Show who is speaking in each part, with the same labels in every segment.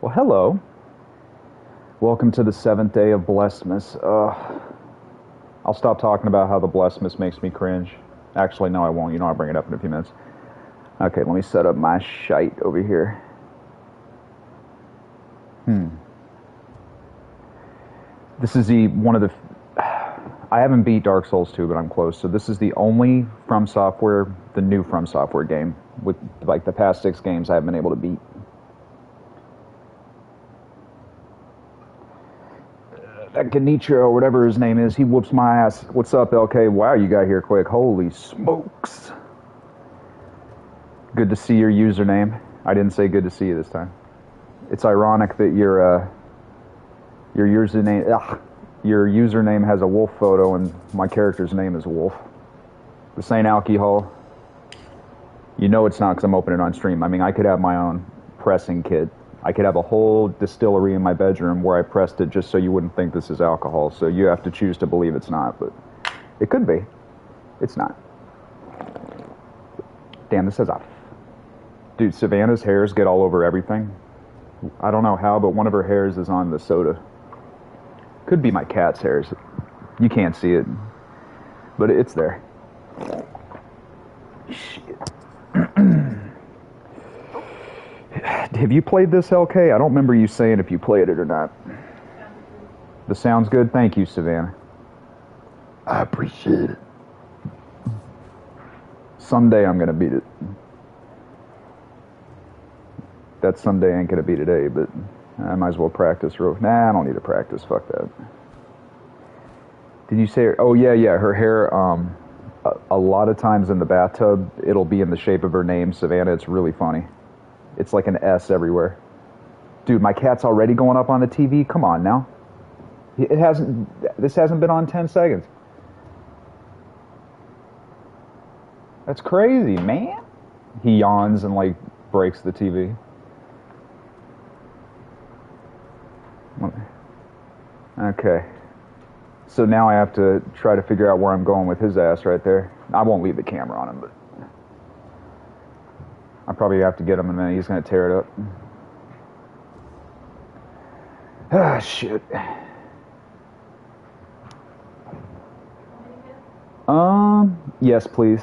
Speaker 1: Well, hello. Welcome to the seventh day of Blessmas. I'll stop talking about how the Blessmas makes me cringe. Actually, no, I won't. You know, I'll bring it up in a few minutes. Okay, let me set up my shite over here. This is one of the... I haven't beat Dark Souls 2, but I'm close. So this is the only From Software, the new From Software game. With, like, the past 6 games I haven't been able to beat. That Genichiro, or whatever his name is, he whoops my ass. What's up, LK? Wow, you got here quick. Holy smokes. Good to see your username. I didn't say good to see you this time. It's ironic that your username has a wolf photo and my character's name is Wolf. This ain't alcohol. You know it's not because I'm opening it on stream. I mean, I could have my own pressing kit. I could have a whole distillery in my bedroom where I pressed it just so you wouldn't think this is alcohol. So you have to choose to believe it's not, but it could be. It's not. Damn, this says off. Dude, Savannah's hairs get all over everything. I don't know how, but one of her hairs is on the soda. Could be my cat's hairs. You can't see it, but it's there. Shit. Have you played this, LK? I don't remember you saying if you played it or not. The sound's good? Thank you, Savannah. I appreciate it. Someday I'm going to beat it. That someday ain't going to be today, but I might as well practice. Nah, I don't need to practice. Fuck that. Did you say... Oh, yeah. Her hair, a lot of times in the bathtub, it'll be in the shape of her name, Savannah. It's really funny. It's like an S everywhere. Dude, my cat's already going up on the TV? Come on now. This hasn't been on 10 seconds. That's crazy, man. He yawns and, like, breaks the TV. Okay. So now I have to try to figure out where I'm going with his ass right there. I won't leave the camera on him, but... I probably have to get him in a minute. He's going to tear it up. Ah, shit. Yes, please.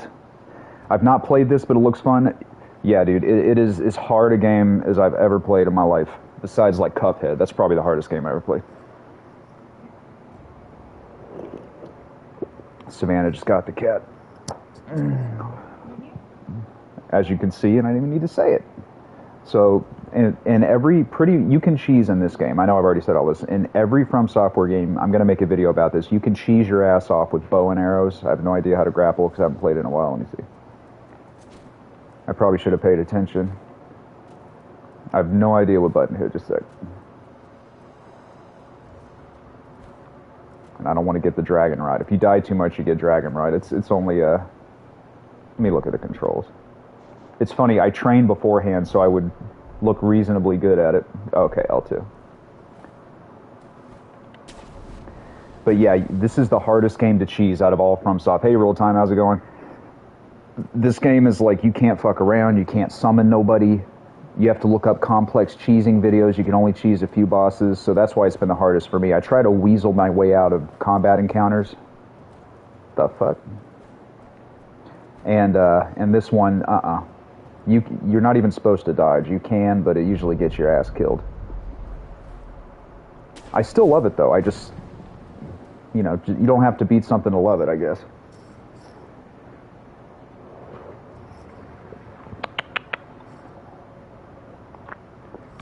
Speaker 1: I've not played this, but it looks fun. Yeah, dude, it is as hard a game as I've ever played in my life. Besides, like, Cuphead. That's probably the hardest game I ever played. Savannah just got the cat. As you can see, and I didn't even need to say it. So, in every you can cheese in this game. I know I've already said all this. In every From Software game, I'm going to make a video about this. You can cheese your ass off with bow and arrows. I have no idea how to grapple because I haven't played it in a while. Let me see. I probably should have paid attention. I have no idea what button to hit. Just a sec. And I don't want to get the dragon rod. If you die too much, you get dragon rod. It's only let me look at the controls. It's funny, I trained beforehand so I would look reasonably good at it. Okay, L2. But yeah, this is the hardest game to cheese out of all From Soft. Hey, Real Time, how's it going? This game is like, you can't fuck around, you can't summon nobody. You have to look up complex cheesing videos, you can only cheese a few bosses, so that's why it's been the hardest for me. I try to weasel my way out of combat encounters. The fuck? And this one, You're not even supposed to dodge. You can, but it usually gets your ass killed. I still love it, though. I just... You know, you don't have to beat something to love it, I guess.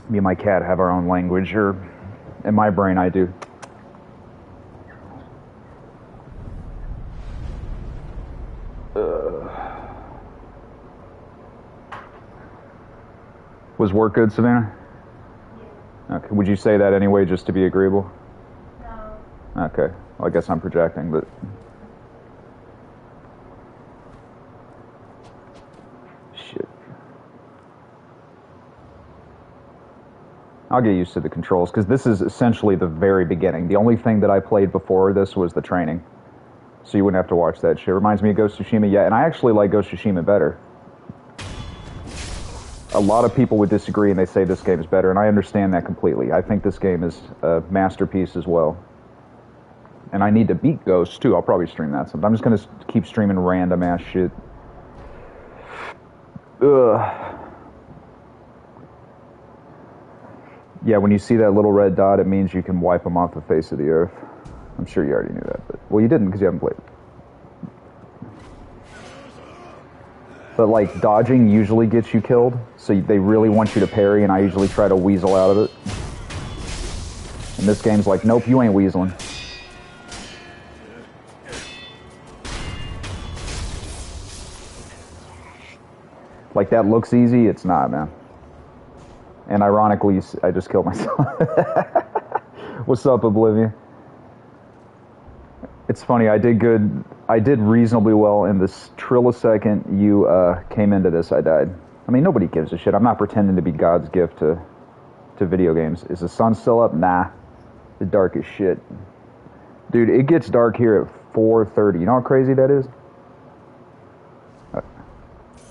Speaker 1: Me and my cat have our own language, or... In my brain, I do. Was work good, Savannah? Yeah. Okay. Would you say that anyway, just to be agreeable? No. Okay. Well, I guess I'm projecting, but... Shit. I'll get used to the controls, because this is essentially the very beginning. The only thing that I played before this was the training. So you wouldn't have to watch that shit. Reminds me of Ghost of Tsushima. Yeah, and I actually like Ghost of Tsushima better. a lot of people would disagree and they say this game is better, and I understand that completely. I think this game is a masterpiece as well. And I need to beat Ghost too. I'll probably stream that sometime. I'm just gonna keep streaming random ass shit. Ugh. Yeah, when you see that little red dot, it means you can wipe them off the face of the earth. I'm sure you already knew that, but well, you didn't because you haven't played it. But like dodging usually gets you killed, so they really want you to parry, and I usually try to weasel out of it. And this game's like, nope, you ain't weaseling. Like that looks easy, it's not, man. And ironically, I just killed myself. What's up, Oblivion? It's funny, I did reasonably well in this trillisecond you came into this, I died. I mean, nobody gives a shit. I'm not pretending to be God's gift to video games. Is the sun still up? Nah. The dark as shit. Dude, it gets dark here at 4:30. You know how crazy that is?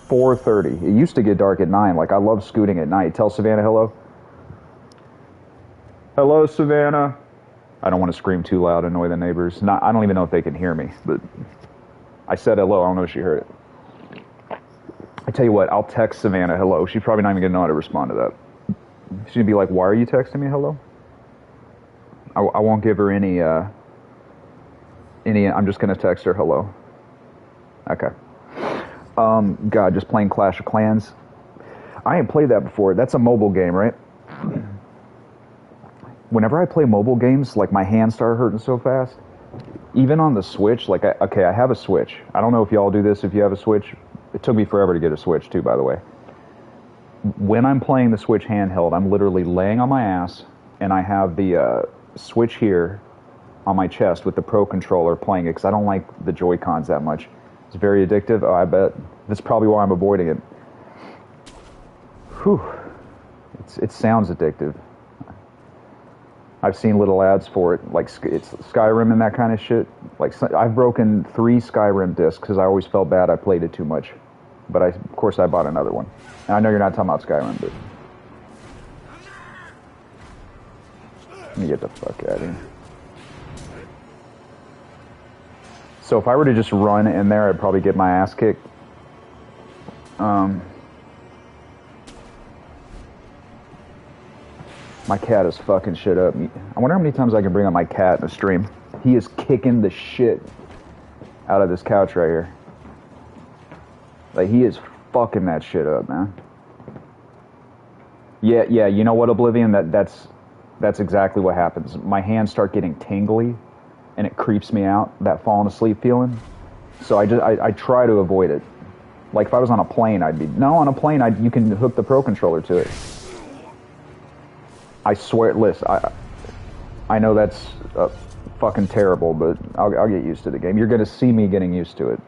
Speaker 1: 4:30. It used to get dark at 9. Like, I love scooting at night. Tell Savannah hello. Hello, Savannah. I don't want to scream too loud, annoy the neighbors. I don't even know if they can hear me, but I said hello. I don't know if she heard it. I tell you what, I'll text Savannah hello. She's probably not even going to know how to respond to that. She's going to be like, why are you texting me hello? I won't give her any, I'm just going to text her hello. Okay. God, just playing Clash of Clans. I ain't played that before. That's a mobile game, right? Whenever I play mobile games, like my hands start hurting so fast. Even on the Switch, like, I have a Switch. I don't know if y'all do this if you have a Switch. It took me forever to get a Switch too, by the way. When I'm playing the Switch handheld, I'm literally laying on my ass, and I have the Switch here on my chest with the Pro Controller playing it, because I don't like the Joy-Cons that much. It's very addictive. Oh, I bet. That's probably why I'm avoiding it. Whew. It sounds addictive. I've seen little ads for it, like it's Skyrim and that kind of shit. Like, I've broken 3 Skyrim discs because I always felt bad I played it too much. But of course I bought another one. And I know you're not talking about Skyrim, but... Let me get the fuck out of here. So if I were to just run in there, I'd probably get my ass kicked. My cat is fucking shit up. I wonder how many times I can bring up my cat in a stream. He is kicking the shit out of this couch right here. Like, he is fucking that shit up, man. Yeah, you know what, Oblivion? That's exactly what happens. My hands start getting tingly, and it creeps me out, that falling asleep feeling. So I try to avoid it. Like, if I was on a plane, on a plane, you can hook the Pro Controller to it. I swear, listen, I know that's fucking terrible, but I'll get used to the game. You're going to see me getting used to it,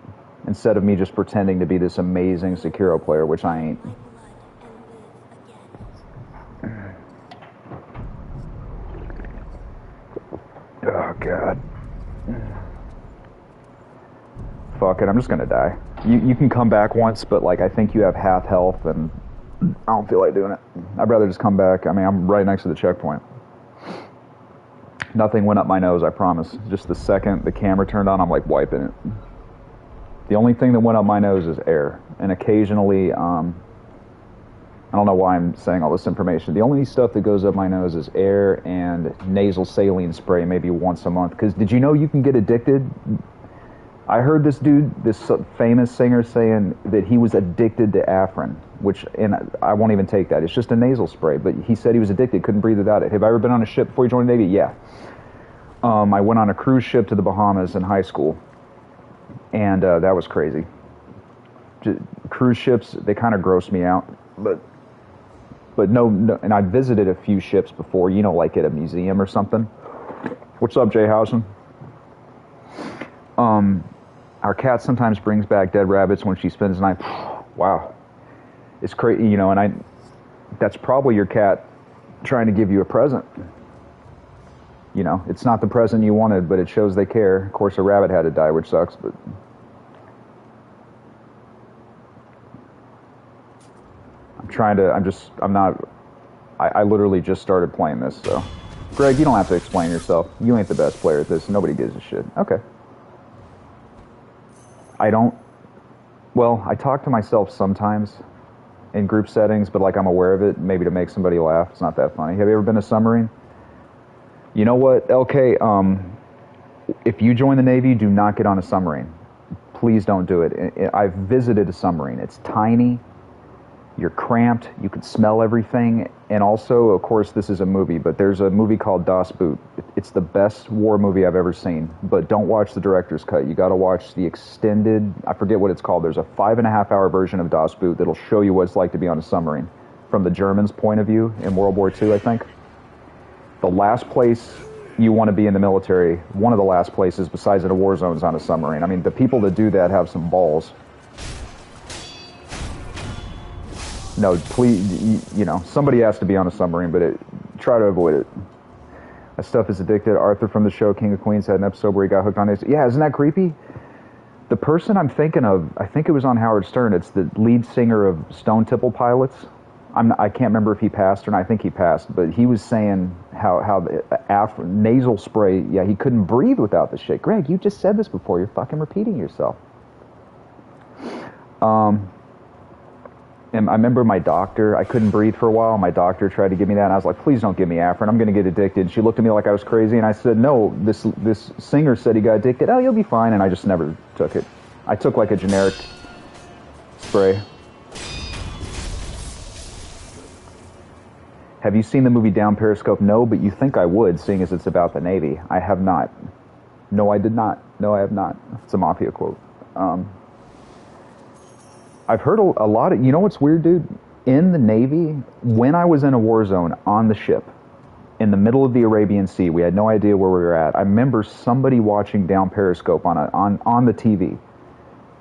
Speaker 1: instead of me just pretending to be this amazing Sekiro player, which I ain't. Oh, God. Fuck it, I'm just going to die. You can come back once, but, like, I think you have half health, and I don't feel like doing it. I'd rather just come back. I mean, I'm right next to the checkpoint. Nothing went up my nose, I promise. Just the second the camera turned on, I'm like wiping it. The only thing that went up my nose is air. And occasionally, I don't know why I'm saying all this information. The only stuff that goes up my nose is air and nasal saline spray maybe once a month. Because did you know you can get addicted? I heard this dude, this famous singer, saying that he was addicted to Afrin, and I won't even take that. It's just a nasal spray, but he said he was addicted, couldn't breathe without it. Have I ever been on a ship before you joined the Navy? Yeah. I went on a cruise ship to the Bahamas in high school, and that was crazy. Cruise ships, they kind of gross me out, but no, and I visited a few ships before, you know, like at a museum or something. What's up, Jay Housen? Our cat sometimes brings back dead rabbits when she spends the night. Wow. It's crazy, you know, and that's probably your cat trying to give you a present. You know, it's not the present you wanted, but it shows they care. Of course, a rabbit had to die, which sucks, but... I literally just started playing this, so. Greg, you don't have to explain yourself. You ain't the best player at this. Nobody gives a shit. Okay. Well, I talk to myself sometimes in group settings, but like I'm aware of it, maybe to make somebody laugh. It's not that funny. Have you ever been a submarine? You know what, LK, if you join the Navy, do not get on a submarine. Please don't do it. I've visited a submarine. It's tiny. You're cramped. You can smell everything. And also, of course, this is a movie, but there's a movie called Das Boot. It's the best war movie I've ever seen. But don't watch the director's cut. You got to watch the extended, I forget what it's called. There's a 5.5-hour version of Das Boot that'll show you what it's like to be on a submarine from the Germans' point of view in World War II, I think. The last place you want to be in the military, one of the last places besides in a war zone, is on a submarine. I mean, the people that do that have some balls. No, please, somebody has to be on a submarine, but try to avoid it. That stuff is addicted. Arthur from the show King of Queens had an episode where he got hooked on it. Yeah, isn't that creepy? The person I'm thinking of, I think it was on Howard Stern. It's the lead singer of Stone Temple Pilots. I can't remember if he passed or not. I think he passed, but he was saying how the nasal spray, yeah, he couldn't breathe without the shit. Greg, you just said this before. You're fucking repeating yourself. And I remember my doctor, I couldn't breathe for a while. My doctor tried to give me that, and I was like, please don't give me Afrin. I'm going to get addicted. She looked at me like I was crazy, and I said, no, this singer said he got addicted. Oh, you'll be fine, and I just never took it. I took like a generic spray. Have you seen the movie Down Periscope? No, but you think I would, seeing as it's about the Navy. I have not. No, I did not. No, I have not. It's a Mafia quote. I've heard a lot of... You know what's weird, dude? In the Navy, when I was in a war zone on the ship, in the middle of the Arabian Sea, we had no idea where we were at. I remember somebody watching Down Periscope on the TV.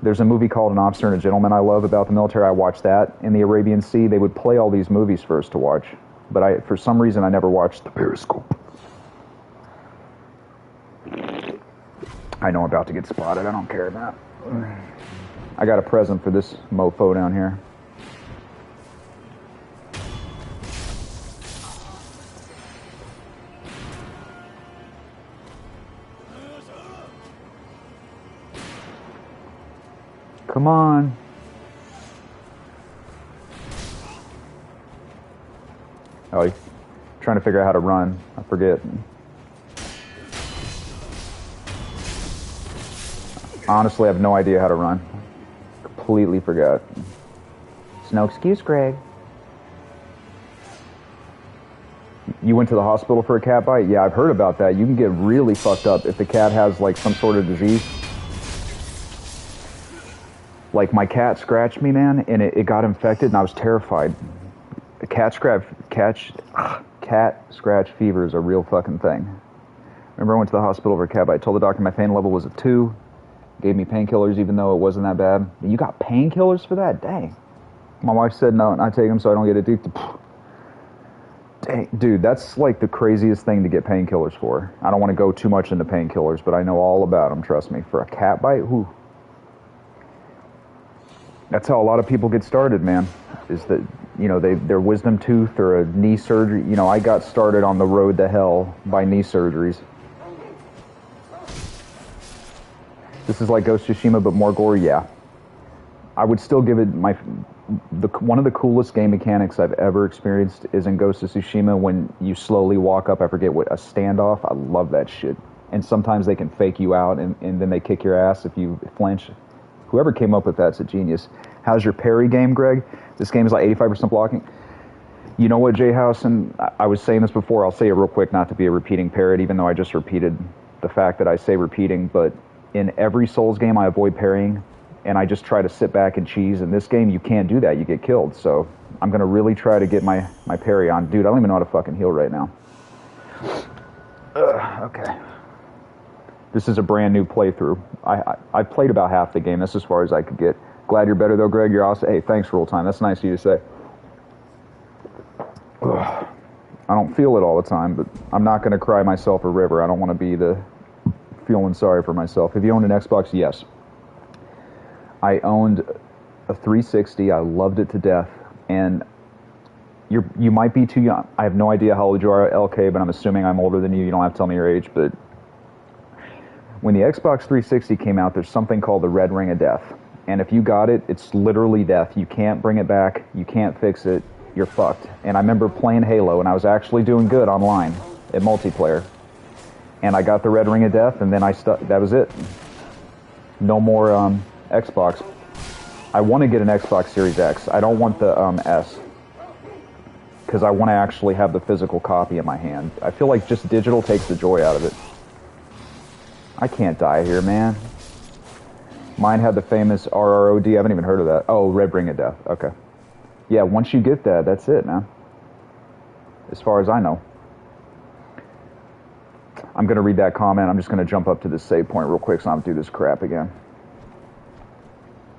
Speaker 1: There's a movie called An Officer and a Gentleman I love about the military. I watched that in the Arabian Sea. They would play all these movies for us to watch. But for some reason, I never watched the Periscope. I know I'm about to get spotted. I don't care about it. I got a present for this mofo down here. Come on. Oh, he's trying to figure out how to run. I forget. Honestly, I have no idea how to run. Completely forgot. It's no excuse, Greg. You went to the hospital for a cat bite? Yeah, I've heard about that. You can get really fucked up if the cat has like some sort of disease. Like my cat scratched me, man, and it got infected, and I was terrified. Cat scratch fever is a real fucking thing. Remember I went to the hospital for a cat bite. I told the doctor my pain level was a 2. Gave me painkillers even though it wasn't that bad. You got painkillers for that? Dang. My wife said no, and I take them so I don't get addicted. Dang, dude, that's like the craziest thing to get painkillers for. I don't want to go too much into painkillers, but I know all about them, trust me. For a cat bite, whew. That's how a lot of people get started, man. Is that, their wisdom tooth or a knee surgery. I got started on the road to hell by knee surgeries. This is like Ghost of Tsushima, but more gory, yeah. I would still give it one of the coolest game mechanics I've ever experienced is in Ghost of Tsushima when you slowly walk up, I forget what, a standoff. I love that shit. And sometimes they can fake you out and then they kick your ass if you flinch. Whoever came up with that's a genius. How's your parry game, Greg? This game is like 85% blocking. You know what, J-House, and I was saying this before, I'll say it real quick, not to be a repeating parrot, even though I just repeated the fact that I say repeating, but in every Souls game I avoid parrying, and I just try to sit back and cheese. In this game, you can't do that, you get killed, so I'm going to really try to get my parry on. Dude, I don't even know how to fucking heal right now. Okay. This is a brand new playthrough. I played about half the game. That's as far as I could get. Glad you're better though, Greg. You're awesome. Hey, thanks, Roll Time. That's nice of you to say. Ugh. I don't feel it all the time, but I'm not going to cry myself a river. I don't want to be the feeling sorry for myself. Have you owned an Xbox? Yes. I owned a 360. I loved it to death. and you might be too young. I have no idea how old you are, LK, but I'm assuming I'm older than you. You don't have to tell me your age, but when the Xbox 360 came out, there's something called the Red Ring of Death. And if you got it, it's literally death. You can't bring it back. You can't fix it. You're fucked. And I remember playing Halo, and I was actually doing good online at multiplayer. And I got the Red Ring of Death, and then that was it. No more Xbox. I want to get an Xbox Series X. I don't want the S. Because I want to actually have the physical copy in my hand. I feel like just digital takes the joy out of it. I can't die here, man. Mine had the famous RROD. I haven't even heard of that. Oh, Red Ring of Death. Okay. Yeah, once you get that, that's it, man. As far as I know. I'm going to read that comment. I'm just going to jump up to this save point real quick so I don't do this crap again.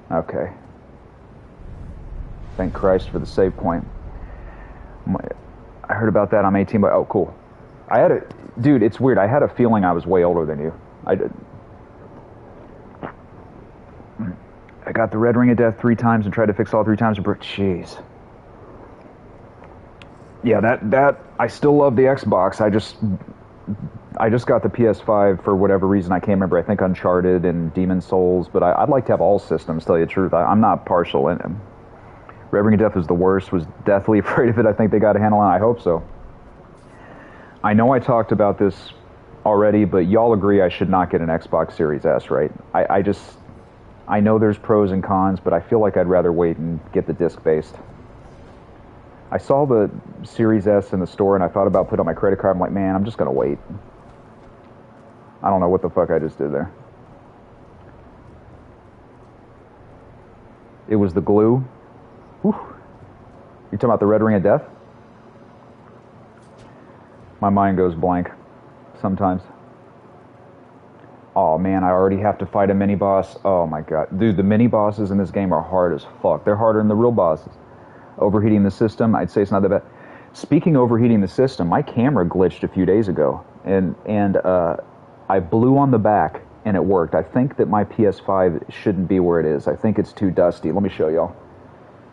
Speaker 1: Okay. Thank Christ for the save point. I heard about that. I'm 18, but oh, cool. Dude, it's weird. I had a feeling I was way older than you. I did. I got the Red Ring of Death 3 times and tried to fix all 3 times. Jeez. Yeah, that I still love the Xbox. I just got the PS5 for whatever reason. I can't remember. I think Uncharted and Demon's Souls, but I'd like to have all systems, to tell you the truth. I'm not partial in them. Red Ring of Death was the worst. Was deathly afraid of it. I think they got a handle on it. I hope so. I know I talked about this already, but y'all agree I should not get an Xbox Series S, right? I know there's pros and cons, but I feel like I'd rather wait and get the disc-based. I saw the Series S in the store, and I thought about putting on my credit card. I'm like, man, I'm just going to wait. I don't know what the fuck I just did there. It was the glue. Whew. You talking about the Red Ring of Death? My mind goes blank sometimes. Oh man, I already have to fight a mini boss. Oh my god. Dude, the mini bosses in this game are hard as fuck. They're harder than the real bosses. Overheating the system, I'd say it's not that bad. Speaking of overheating the system, my camera glitched a few days ago, and I blew on the back and it worked. I think that my PS5 shouldn't be where it is. I think it's too dusty. Let me show y'all.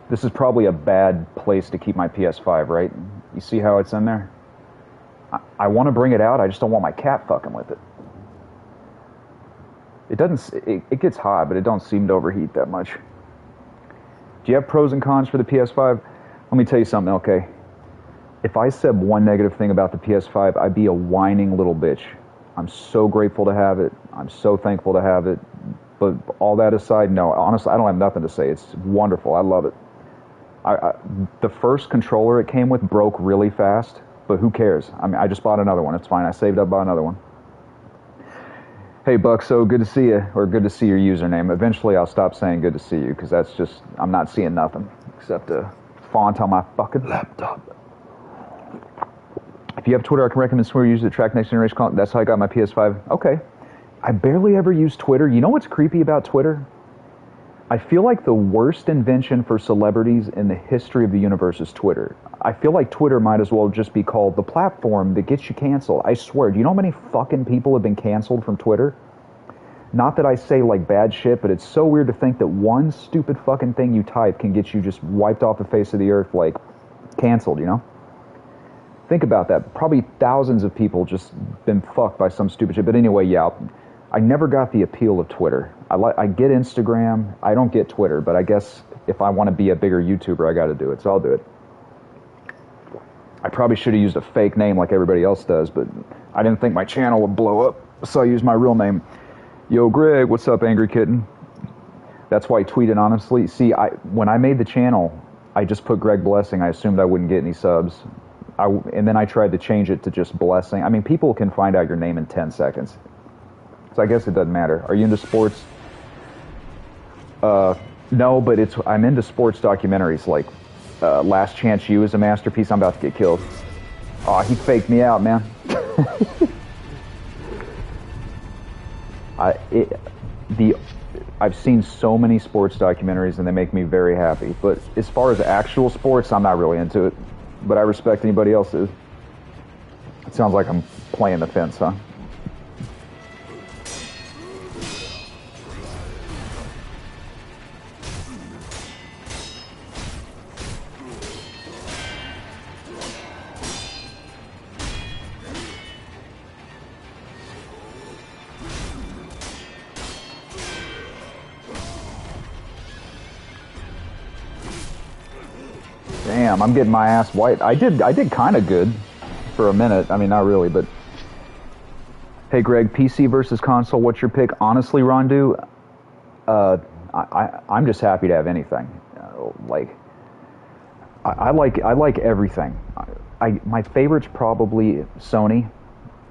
Speaker 1: This is probably a bad place to keep my PS5, right? You see how it's in there? I want to bring it out. I just don't want my cat fucking with it. It gets hot, but it don't seem to overheat that much. Do you have pros and cons for the PS5? Let me tell you something, okay? If I said one negative thing about the PS5, I'd be a whining little bitch. I'm so grateful to have it. I'm so thankful to have it. But all that aside, no. Honestly, I don't have nothing to say. It's wonderful. I love it. The first controller it came with broke really fast, but who cares? I mean, I just bought another one. It's fine. I saved up, bought another one. Hey, Buck, so good to see you, or good to see your username. Eventually, I'll stop saying good to see you, because that's just, I'm not seeing nothing except a font on my fucking laptop. If you have Twitter, I can recommend Twitter. Use it to track next generation content. That's how I got my PS5. Okay. I barely ever use Twitter. You know what's creepy about Twitter? I feel like the worst invention for celebrities in the history of the universe is Twitter. I feel like Twitter might as well just be called the platform that gets you canceled. I swear, do you know how many fucking people have been canceled from Twitter? Not that I say like bad shit, but it's so weird to think that one stupid fucking thing you type can get you just wiped off the face of the earth, like canceled, you know? Think about that. Probably thousands of people just been fucked by some stupid shit. But anyway, yeah, I never got the appeal of Twitter. I get Instagram. I don't get Twitter, but I guess if I want to be a bigger YouTuber, I got to do it, so I'll do it. I probably should have used a fake name like everybody else does, but I didn't think my channel would blow up, so I used my real name. Yo, Greg, what's up, Angry Kitten? That's why I tweeted honestly. See, when I made the channel, I just put Greg Blessing. I assumed I wouldn't get any subs. And then I tried to change it to just Blessing. I mean, people can find out your name in 10 seconds. So I guess it doesn't matter. Are you into sports? No, but I'm into sports documentaries. Like Last Chance U is a masterpiece. I'm about to get killed. Aw, he faked me out, man. I've seen so many sports documentaries and they make me very happy. But as far as actual sports, I'm not really into it. But I respect anybody else's. It sounds like I'm playing the fence, huh? Damn, I'm getting my ass wiped. I did kind of good for a minute. I mean, not really, but... Hey, Greg, PC versus console, what's your pick? Honestly, Rondu, I'm just happy to have anything. I like everything. My favorite's probably Sony,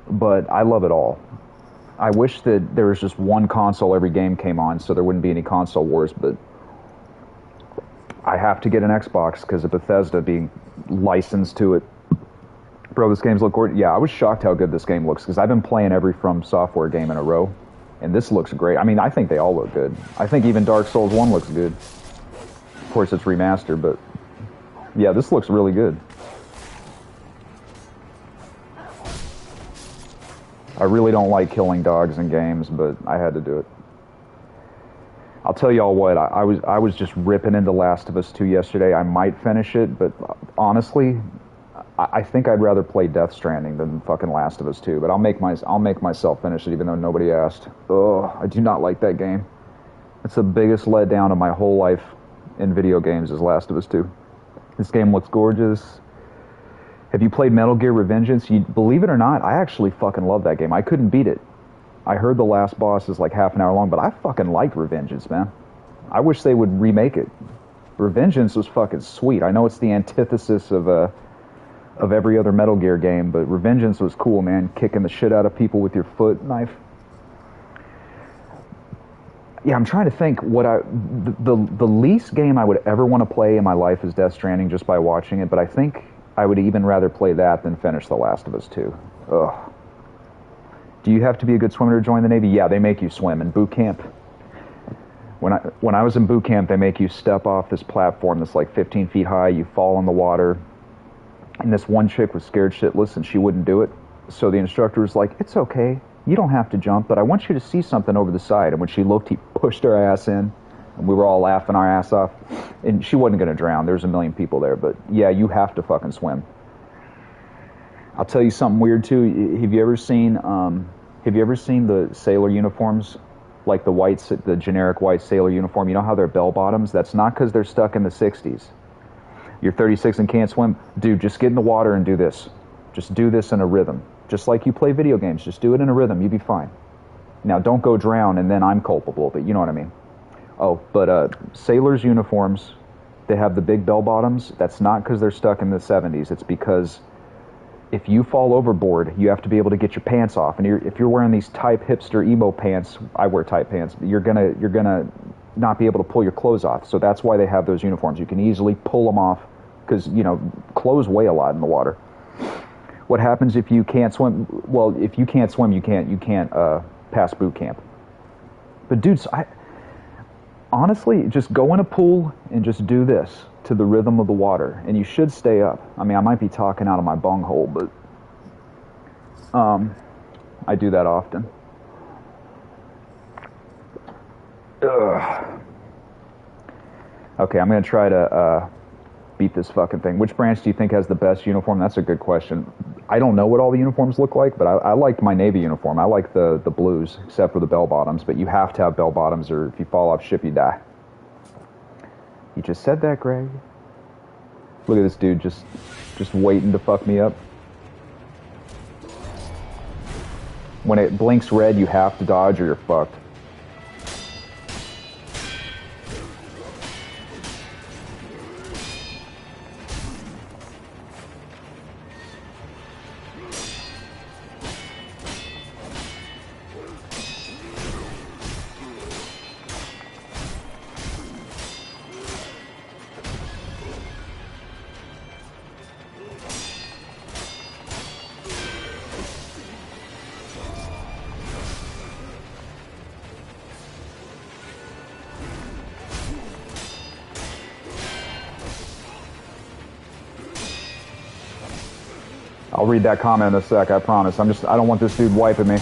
Speaker 1: but I love it all. I wish that there was just one console every game came on, so there wouldn't be any console wars, but I have to get an Xbox because of Bethesda being licensed to it. Bro, this game's look gorgeous. Yeah, I was shocked how good this game looks because I've been playing every From Software game in a row, and this looks great. I mean, I think they all look good. I think even Dark Souls 1 looks good. Of course, it's remastered, but yeah, this looks really good. I really don't like killing dogs in games, but I had to do it. I'll tell y'all what, I was just ripping into Last of Us 2 yesterday. I might finish it, but honestly, I think I'd rather play Death Stranding than fucking Last of Us 2. But I'll make myself finish it, even though nobody asked. Ugh, I do not like that game. It's the biggest letdown of my whole life in video games is Last of Us 2. This game looks gorgeous. Have you played Metal Gear Revengeance? Believe it or not, I actually fucking love that game. I couldn't beat it. I heard the last boss is like half an hour long, but I fucking liked Revengeance, man. I wish they would remake it. Revengeance was fucking sweet. I know it's the antithesis of every other Metal Gear game, but Revengeance was cool, man. Kicking the shit out of people with your foot knife. Yeah, I'm trying to think what the least game I would ever want to play in my life is Death Stranding just by watching it, but I think I would even rather play that than finish The Last of Us 2. Ugh. Do you have to be a good swimmer to join the Navy? Yeah, they make you swim in boot camp. When I was in boot camp, they make you step off this platform that's like 15 feet high, you fall in the water, and this one chick was scared shitless and she wouldn't do it. So the instructor was like, it's okay, you don't have to jump, but I want you to see something over the side. And when she looked, he pushed her ass in, and we were all laughing our ass off. And she wasn't going to drown. There's a million people there. But yeah, you have to fucking swim. I'll tell you something weird too. Have you ever seen the sailor uniforms? Like the generic white sailor uniform. You know how they're bell bottoms? That's not because they're stuck in the 60s. You're 36 and can't swim. Dude, just get in the water and do this. Just do this in a rhythm. Just like you play video games. Just do it in a rhythm. You'll be fine. Now, don't go drown and then I'm culpable, but you know what I mean. Oh, but sailors' uniforms, they have the big bell bottoms. That's not because they're stuck in the 70s. It's because if you fall overboard, you have to be able to get your pants off. And if you're wearing these type hipster emo pants, I wear tight pants, you're gonna not be able to pull your clothes off. So that's why they have those uniforms. You can easily pull them off because, you know, clothes weigh a lot in the water. What happens if you can't swim? Well, if you can't swim, you can't pass boot camp. But dudes, honestly, just go in a pool and just do this to the rhythm of the water, and you should stay up. I mean, I might be talking out of my bunghole, but I do that often. Ugh. Okay, I'm going to try to beat this fucking thing. Which branch do you think has the best uniform? That's a good question. I don't know what all the uniforms look like, but I liked my Navy uniform. I like the blues, except for the bell bottoms, but you have to have bell bottoms, or if you fall off ship, you die. You just said that, Greg. Look at this dude just waiting to fuck me up. When it blinks red, you have to dodge or you're fucked. I'll read that comment in a sec, I promise. I don't want this dude wiping me.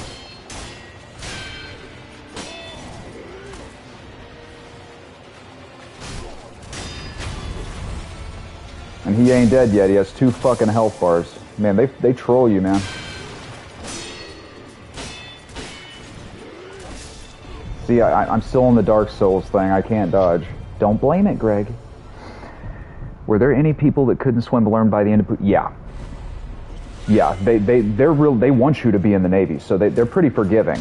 Speaker 1: And he ain't dead yet. He has 2 fucking health bars. Man, they troll you, man. See, I'm still in the Dark Souls thing. I can't dodge. Don't blame it, Greg. Were there any people that couldn't swim learn by the end of... Yeah. Yeah, they want you to be in the Navy, so they're pretty forgiving.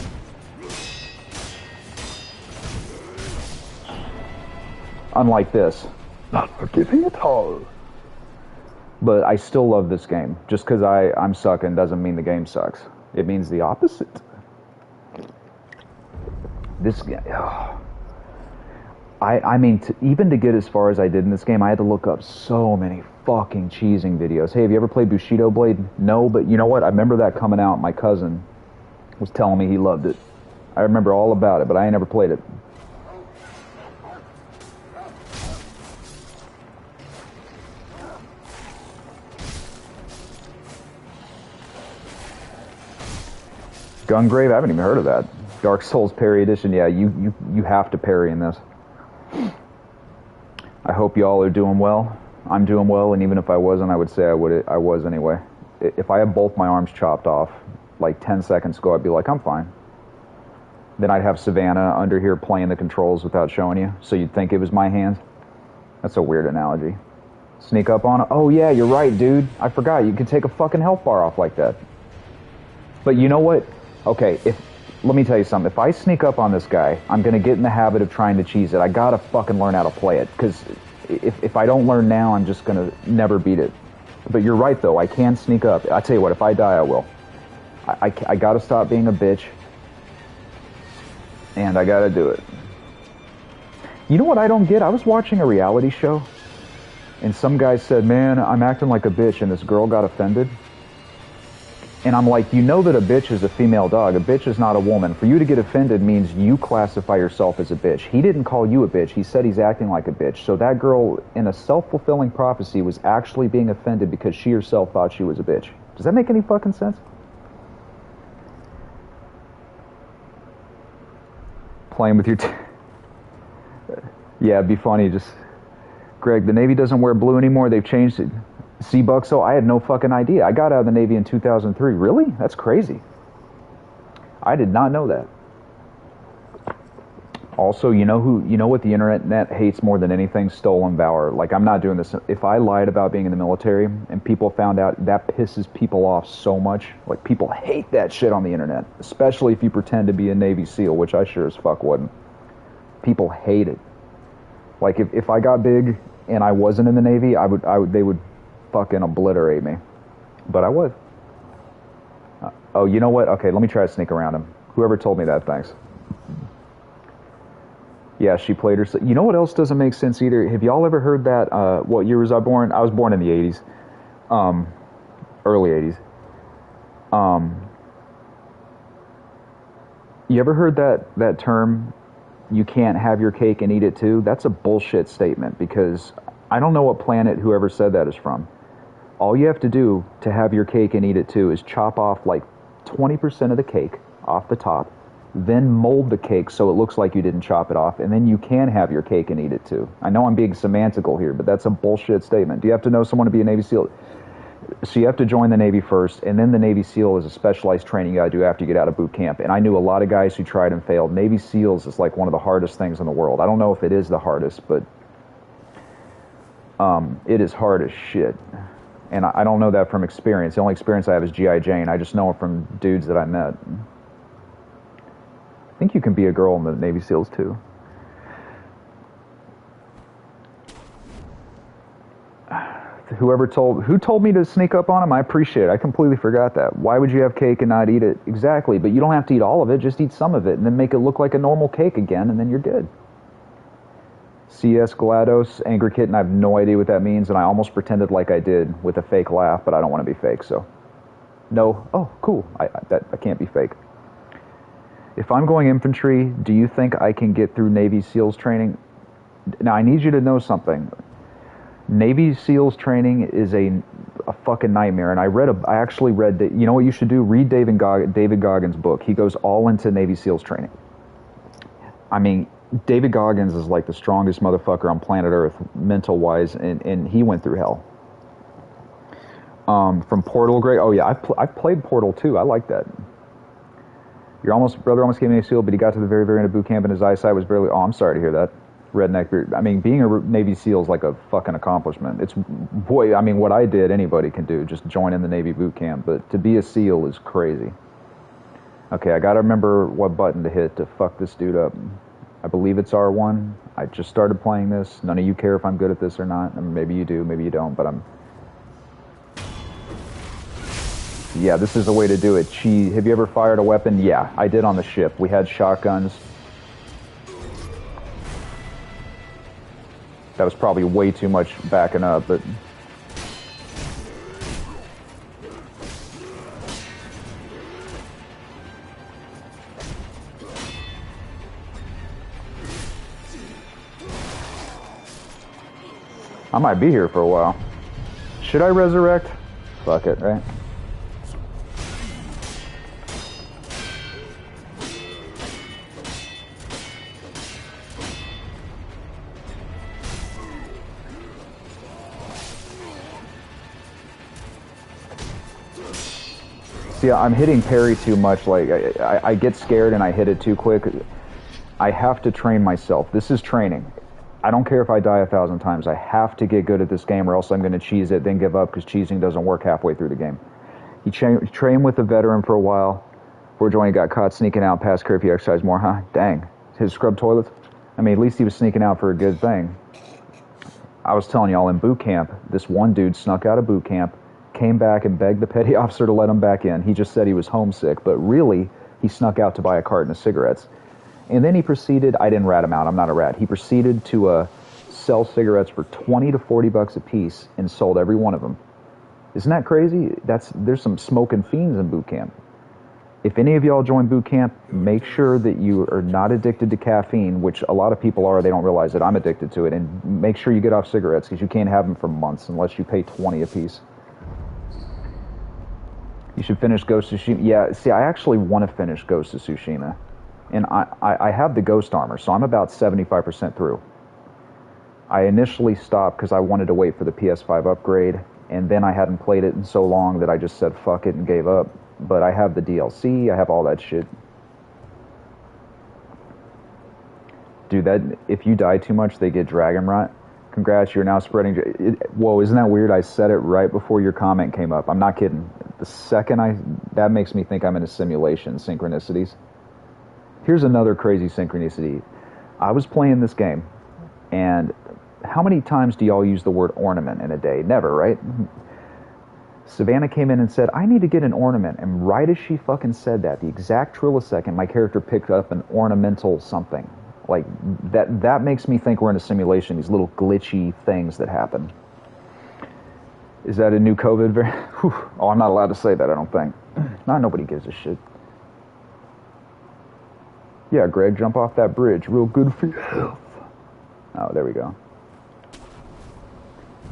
Speaker 1: Unlike this. Not forgiving at all. But I still love this game. Just because I'm sucking doesn't mean the game sucks. It means the opposite. This game... Oh. I mean, even to get as far as I did in this game, I had to look up so many fucking cheesing videos. Hey, have you ever played Bushido Blade? No, but you know what? I remember that coming out. My cousin was telling me he loved it. I remember all about it, but I ain't never played it. Gungrave? I haven't even heard of that. Dark Souls Parry Edition. Yeah, you have to parry in this. I hope y'all are doing well. I'm doing well, and even if I wasn't, I would say I was anyway. If I had both my arms chopped off like 10 seconds ago, I'd be like, I'm fine. Then I'd have Savannah under here playing the controls without showing you, so you'd think it was my hands. That's a weird analogy. Sneak up on it? Oh yeah, you're right, dude. I forgot. You could take a fucking health bar off like that. But you know what? Okay, let me tell you something. If I sneak up on this guy, I'm going to get in the habit of trying to cheese it. I got to fucking learn how to play it, because if I don't learn now, I'm just going to never beat it. But you're right, though. I can sneak up. I tell you what, if I die, I will. I got to stop being a bitch, and I got to do it. You know what I don't get? I was watching a reality show, and some guy said, man, I'm acting like a bitch, and this girl got offended. And I'm like, you know that a bitch is a female dog. A bitch is not a woman. For you to get offended means you classify yourself as a bitch. He didn't call you a bitch. He said he's acting like a bitch. So that girl, in a self-fulfilling prophecy, was actually being offended because she herself thought she was a bitch. Does that make any fucking sense? Playing with your... Yeah, it'd be funny. Just... Greg, the Navy doesn't wear blue anymore. They've changed it. C-Buck, I had no fucking idea. I got out of the Navy in 2003. Really? That's crazy. I did not know that. Also, you know what the internet hates more than anything? Stolen valor. Like, I'm not doing this. If I lied about being in the military and people found out, that pisses people off so much. Like, people hate that shit on the internet, especially if you pretend to be a Navy SEAL, which I sure as fuck wouldn't. People hate it. Like, if I got big and I wasn't in the Navy, they would fucking obliterate me. But I was. Oh, you know what? Okay, let me try to sneak around him. Whoever told me that, thanks. Yeah, she played her. You know what else doesn't make sense either? Have y'all ever heard that? What year was I born? I was born in the 80s. Early 80s. You ever heard that term, you can't have your cake and eat it too? That's a bullshit statement, because I don't know what planet whoever said that is from. All you have to do to have your cake and eat it too is chop off like 20% of the cake off the top, then mold the cake so it looks like you didn't chop it off, and then you can have your cake and eat it too. I know I'm being semantical here, but that's a bullshit statement. Do you have to know someone to be a Navy SEAL? So you have to join the Navy first, and then the Navy SEAL is a specialized training you gotta do after you get out of boot camp. And I knew a lot of guys who tried and failed. Navy SEALs is like one of the hardest things in the world. I don't know if it is the hardest, but it is hard as shit. And I don't know that from experience. The only experience I have is G.I. Jane. I just know it from dudes that I met. I think you can be a girl in the Navy SEALs too. Who told me to sneak up on him? I appreciate it. I completely forgot that. Why would you have cake and not eat it? Exactly, but you don't have to eat all of it. Just eat some of it and then make it look like a normal cake again, and then you're good. CS GLaDOS, Angry Kitten, I have no idea what that means, and I almost pretended like I did with a fake laugh, but I don't want to be fake, so. No. Oh, cool. I can't be fake. If I'm going infantry, do you think I can get through Navy SEALs training? Now, I need you to know something. Navy SEALs training is a fucking nightmare, and I actually read that. You know what you should do? Read David Goggins' book. He goes all into Navy SEALs training. I mean, David Goggins is like the strongest motherfucker on planet Earth, mental-wise, and he went through hell. From Portal, Greg. Oh yeah, I played Portal too. I like that. Your brother almost came in a SEAL, but he got to the very, very end of boot camp, and his eyesight was barely. Oh, I'm sorry to hear that. redneck beard. I mean, being a Navy SEAL is like a fucking accomplishment. It's, boy, I mean, what I did, anybody can do, just join in the Navy boot camp. But to be a SEAL is crazy. Okay, I gotta remember what button to hit to fuck this dude up. I believe it's R1. I just started playing this. None of you care if I'm good at this or not. I mean, maybe you do, maybe you don't, but I'm... Yeah, this is the way to do it. Have you ever fired a weapon? Yeah, I did on the ship. We had shotguns. That was probably way too much backing up, but... I might be here for a while. Should I resurrect? Fuck it, right? See, I'm hitting parry too much. Like, I get scared and I hit it too quick. I have to train myself. This is training. I don't care if I die 1,000 times. I have to get good at this game or else I'm going to cheese it, then give up because cheesing doesn't work halfway through the game. He trained with a veteran for a while. Before joining, got caught sneaking out past curfew, exercise more, huh? Dang. His scrub toilets? I mean, at least he was sneaking out for a good thing. I was telling y'all, in boot camp, this one dude snuck out of boot camp, came back and begged the petty officer to let him back in. He just said he was homesick, but really, he snuck out to buy a carton of cigarettes. And then he proceeded, I didn't rat him out, I'm not a rat, he proceeded to sell cigarettes for 20 to 40 bucks a piece and sold every one of them. Isn't that crazy? There's some smoking fiends in boot camp. If any of y'all join boot camp, make sure that you are not addicted to caffeine, which a lot of people are, they don't realize that I'm addicted to it, and make sure you get off cigarettes because you can't have them for months unless you pay 20 a piece. You should finish Ghost of Tsushima. Yeah, see, I actually want to finish Ghost of Tsushima. And I have the Ghost Armor, so I'm about 75% through. I initially stopped because I wanted to wait for the PS5 upgrade, and then I hadn't played it in so long that I just said fuck it and gave up. But I have the DLC, I have all that shit. Dude, if you die too much, they get dragon rot. Congrats, you're now spreading... Whoa, isn't that weird? I said it right before your comment came up. I'm not kidding. The second that makes me think I'm in a simulation, synchronicities. Here's another crazy synchronicity. I was playing this game, and how many times do y'all use the word ornament in a day? Never, right? Savannah came in and said, I need to get an ornament. And right as she fucking said that, the exact trillisecond, my character picked up an ornamental something. Like, that makes me think we're in a simulation, these little glitchy things that happen. Is that a new COVID variant? Oh, I'm not allowed to say that, I don't think. Nobody gives a shit. Yeah, Greg, jump off that bridge. Real good for your health. Oh, there we go.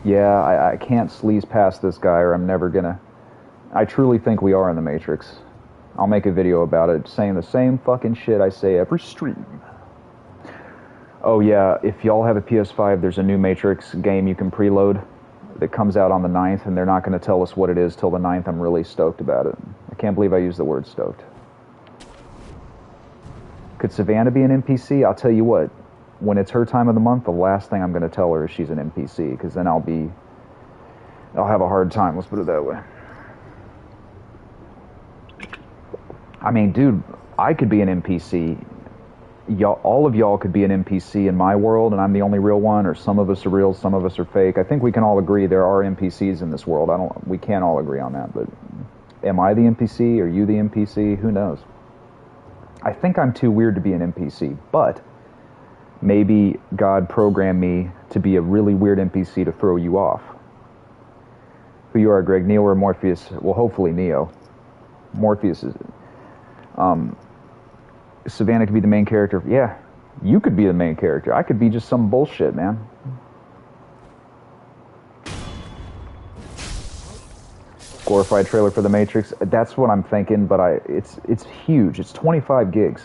Speaker 1: Yeah, I can't sleaze past this guy or I'm never gonna... I truly think we are in the Matrix. I'll make a video about it, saying the same fucking shit I say every stream. Oh yeah, if y'all have a PS5, there's a new Matrix game you can preload that comes out on the 9th, and they're not going to tell us what it is till the 9th. I'm really stoked about it. I can't believe I used the word stoked. Could Savannah be an NPC? I'll tell you what, when it's her time of the month, the last thing I'm going to tell her is she's an NPC, because then I'll have a hard time, let's put it that way. I mean, dude, I could be an NPC. Y'all, all of y'all could be an NPC in my world, and I'm the only real one, or some of us are real, some of us are fake. I think we can all agree there are NPCs in this world. We can't all agree on that, but am I the NPC? Are you the NPC? Who knows? I think I'm too weird to be an NPC, but maybe God programmed me to be a really weird NPC to throw you off. Who you are, Greg? Neo or Morpheus? Well, hopefully Neo. Morpheus is... Savannah could be the main character. Yeah, you could be the main character. I could be just some bullshit, man. Glorified trailer for The Matrix. That's what I'm thinking, but it's huge. It's 25 gigs.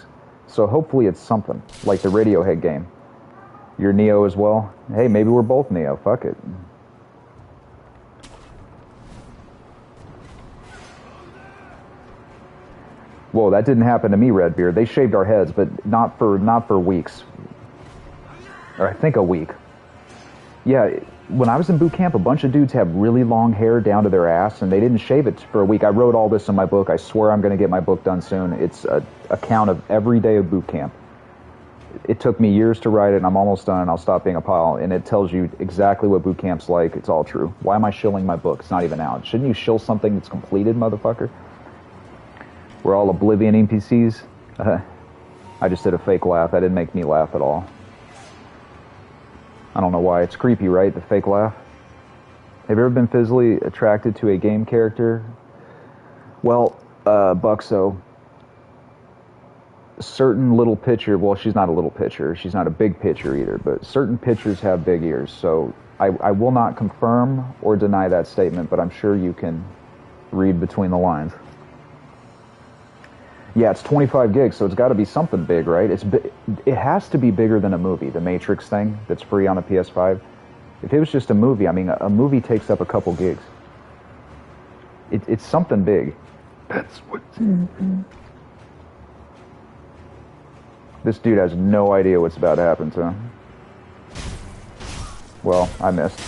Speaker 1: So hopefully it's something, like the Radiohead game. You're Neo as well? Hey, maybe we're both Neo. Fuck it. Whoa, that didn't happen to me, Redbeard. They shaved our heads, but not for weeks. or I think a week. Yeah, when I was in boot camp, a bunch of dudes have really long hair down to their ass, and they didn't shave it for a week. I wrote all this in my book. I swear I'm going to get my book done soon. It's an account of every day of boot camp. It took me years to write it, and I'm almost done, and I'll stop being a pile. And it tells you exactly what boot camp's like. It's all true. Why am I shilling my book? It's not even out. Shouldn't you shill something that's completed, motherfucker? We're all Oblivion NPCs. I just did a fake laugh. That didn't make me laugh at all. I don't know why. It's creepy, right? The fake laugh. Have you ever been physically attracted to a game character? Well, Buxo. Certain little pitcher, well, she's not a little pitcher. She's not a big pitcher either, but certain pitchers have big ears. So I will not confirm or deny that statement, but I'm sure you can read between the lines. Yeah, it's 25 gigs, so it's got to be something big, right? It has to be bigger than a movie, the Matrix thing that's free on the PS5. If it was just a movie, I mean, a movie takes up a couple gigs. It's something big. That's what... This dude has no idea what's about to happen to him. Well, I missed.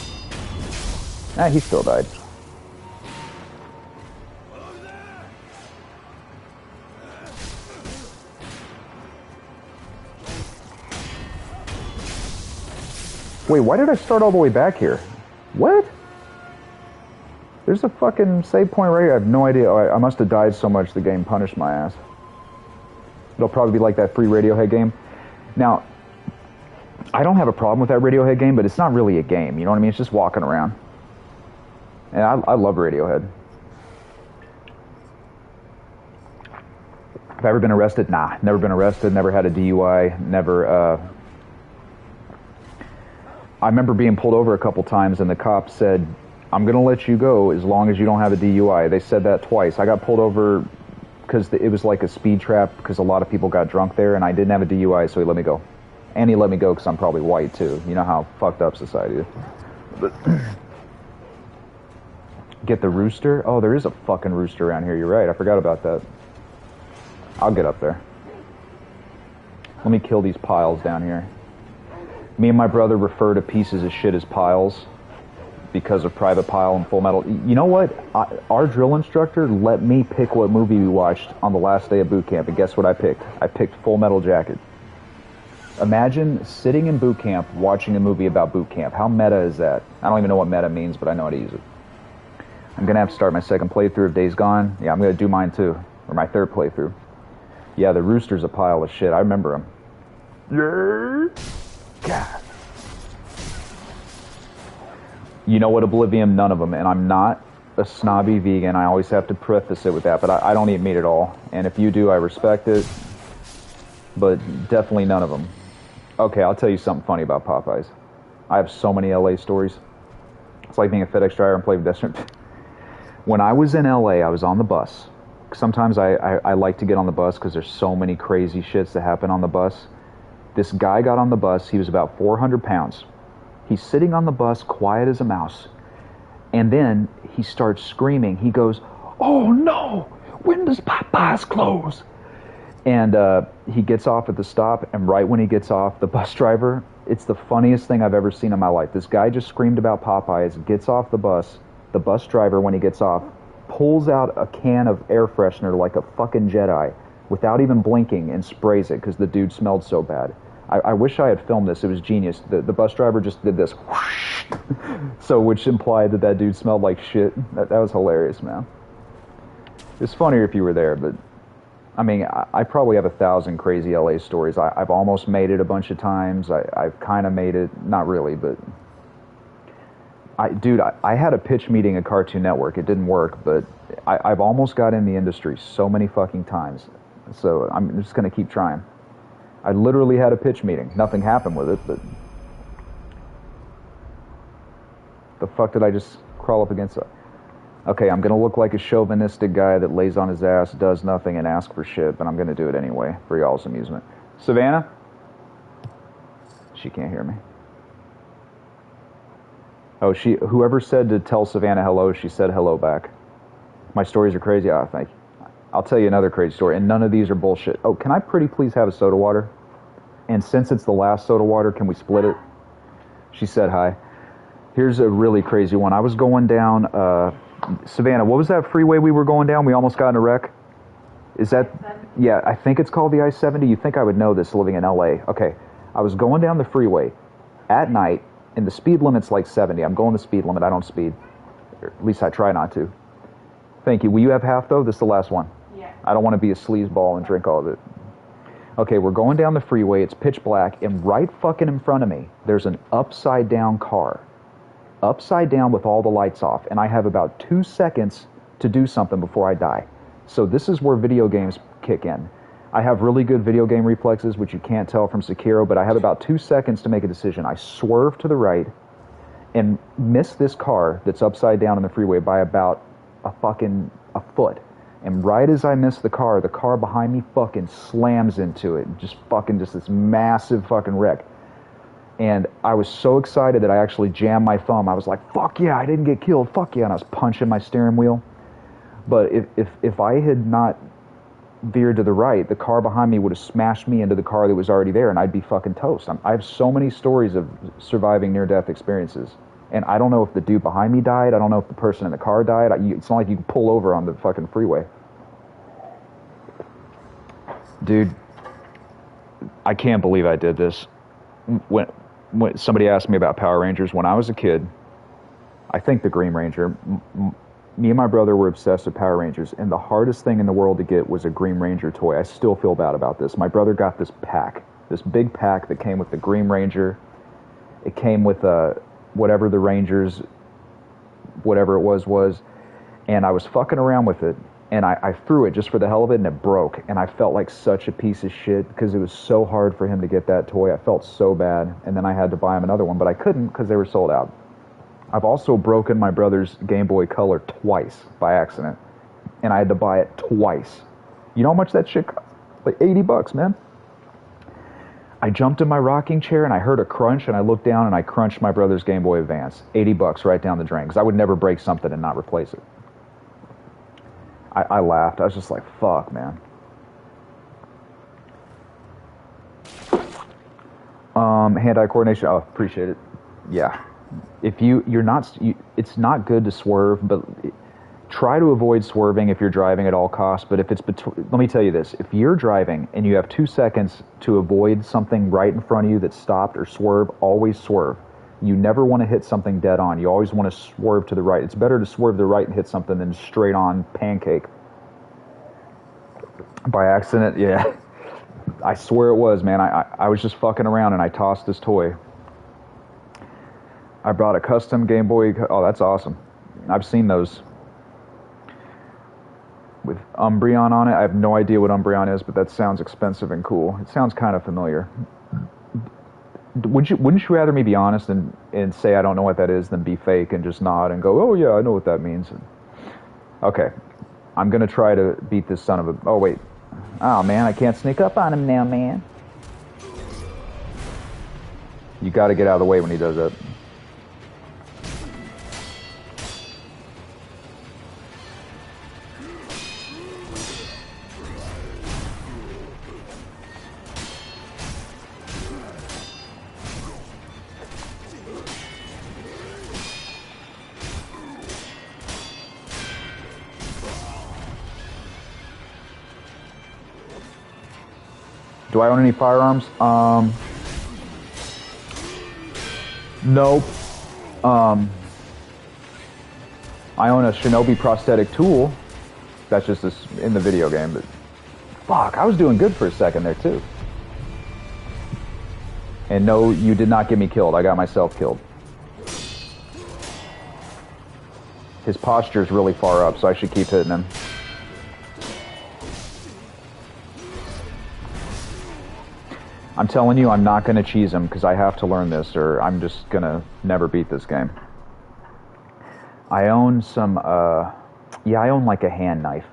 Speaker 1: He still died. Wait, why did I start all the way back here? What? There's a fucking save point right here. I have no idea. I must have died so much the game punished my ass. It'll probably be like that free Radiohead game. Now, I don't have a problem with that Radiohead game, but it's not really a game. You know what I mean? It's just walking around. And I love Radiohead. Have I ever been arrested? Nah, never been arrested, never had a DUI, never... I remember being pulled over a couple times, and the cop said, I'm going to let you go as long as you don't have a DUI. They said that twice. I got pulled over because it was like a speed trap because a lot of people got drunk there, and I didn't have a DUI, so he let me go. And he let me go because I'm probably white, too. You know how fucked up society is. But get the rooster? Oh, there is a fucking rooster around here. You're right. I forgot about that. I'll get up there. Let me kill these piles down here. Me and my brother refer to pieces of shit as piles because of Private Pile and Full Metal. You know what? Our drill instructor let me pick what movie we watched on the last day of boot camp, and guess what I picked? I picked Full Metal Jacket. Imagine sitting in boot camp watching a movie about boot camp. How meta is that? I don't even know what meta means, but I know how to use it. I'm going to have to start my second playthrough of Days Gone. Yeah, I'm going to do mine too. Or my third playthrough. Yeah, the rooster's a pile of shit. I remember him. Yeah. God. You know what, Oblivion? None of them. And I'm not a snobby vegan. I always have to preface it with that. But I don't eat meat at all. And if you do, I respect it. But definitely none of them. Okay, I'll tell you something funny about Popeyes. I have so many LA stories. It's like being a FedEx driver and playing pedestrian. When I was in LA, I was on the bus. Sometimes I like to get on the bus because there's so many crazy shits that happen on the bus. This guy got on the bus. He was about 400 pounds. He's sitting on the bus, quiet as a mouse. And then he starts screaming. He goes, "Oh no, when does Popeyes close?" And he gets off at the stop, and right when he gets off, the bus driver, it's the funniest thing I've ever seen in my life. This guy just screamed about Popeyes, gets off the bus driver, when he gets off, pulls out a can of air freshener like a fucking Jedi without even blinking and sprays it because the dude smelled so bad. I wish I had filmed this. It was genius. The bus driver just did this whoosh, so which implied that dude smelled like shit. That was hilarious, man. It's funnier if you were there, but I mean, I probably have 1,000 crazy LA stories. I've almost made it a bunch of times. I've kind of made it, not really, but I had a pitch meeting at Cartoon Network. It didn't work, but I've almost got in the industry so many fucking times. So I'm just going to keep trying. I literally had a pitch meeting. Nothing happened with it, but the fuck did I just crawl up against? Okay, I'm going to look like a chauvinistic guy that lays on his ass, does nothing, and asks for shit, but I'm going to do it anyway for y'all's amusement. Savannah? She can't hear me. Oh, whoever said to tell Savannah hello, she said hello back. My stories are crazy. Oh, thank you. I'll tell you another crazy story, and none of these are bullshit. Oh, can I pretty please have a soda water? And since it's the last soda water, can we split it? She said hi. Here's a really crazy one. I was going down, Savannah, what was that freeway we were going down? We almost got in a wreck. Is that, yeah, I think it's called the I-70. You think I would know this living in LA. Okay, I was going down the freeway at night, and the speed limit's like 70. I'm going the speed limit. I don't speed. Or at least I try not to. Thank you. Will you have half, though? This is the last one.
Speaker 2: Yeah.
Speaker 1: I don't want to be a sleazeball and drink all of it. Okay, we're going down the freeway. It's pitch black, and right fucking in front of me, there's an upside-down car. Upside down with all the lights off, and I have about 2 seconds to do something before I die. So this is where video games kick in. I have really good video game reflexes, which you can't tell from Sekiro, but I have about 2 seconds to make a decision. I swerve to the right and miss this car that's upside down on the freeway by about a foot. And right as I miss the car behind me fucking slams into it. Just this massive fucking wreck. And I was so excited that I actually jammed my thumb. I was like, fuck yeah, I didn't get killed, fuck yeah. And I was punching my steering wheel. But if I had not veered to the right, the car behind me would have smashed me into the car that was already there, and I'd be fucking toast. I have so many stories of surviving near-death experiences. And I don't know if the dude behind me died. I don't know if the person in the car died. It's not like you can pull over on the fucking freeway. Dude, I can't believe I did this. When somebody asked me about Power Rangers, when I was a kid, I think the Green Ranger, me and my brother were obsessed with Power Rangers, and the hardest thing in the world to get was a Green Ranger toy. I still feel bad about this. My brother got this pack, this big pack that came with the Green Ranger. It came with whatever the Rangers, whatever it was, and I was fucking around with it, and I threw it just for the hell of it, and it broke, and I felt like such a piece of shit because it was so hard for him to get that toy. I felt so bad, and then I had to buy him another one, but I couldn't because they were sold out. I've also broken my brother's Game Boy Color twice by accident, and I had to buy it twice. You know how much that shit cost? Like $80, man. I jumped in my rocking chair, and I heard a crunch, and I looked down, and I crunched my brother's Game Boy Advance. $80 right down the drain, because I would never break something and not replace it. I laughed. I was just like, fuck, man. Hand-eye coordination. Oh, appreciate it. Yeah. If it's not good to swerve, but try to avoid swerving if you're driving at all costs. But if it's let me tell you this: if you're driving and you have 2 seconds to avoid something right in front of you that's stopped or swerve, always swerve. You never want to hit something dead on. You always want to swerve to the right. It's better to swerve to the right and hit something than straight on pancake. By accident, yeah. I swear it was, man. I was just fucking around and I tossed this toy. I brought a custom Game Boy. Oh, that's awesome. I've seen those. With Umbreon on it. I have no idea what Umbreon is, but that sounds expensive and cool. It sounds kind of familiar. Wouldn't you rather me be honest and say I don't know what that is than be fake and just nod and go, oh yeah, I know what that means. Okay. I'm going to try to beat this son of a... Oh, wait. Oh, man, I can't sneak up on him now, man. You got to get out of the way when he does that. Do I own any firearms? Nope. I own a Shinobi prosthetic tool. That's just in the video game, but fuck, I was doing good for a second there too. And no, you did not get me killed. I got myself killed. His posture is really far up, so I should keep hitting him. I'm telling you, I'm not going to cheese him because I have to learn this or I'm just going to never beat this game. I own some, yeah, I own like a hand knife.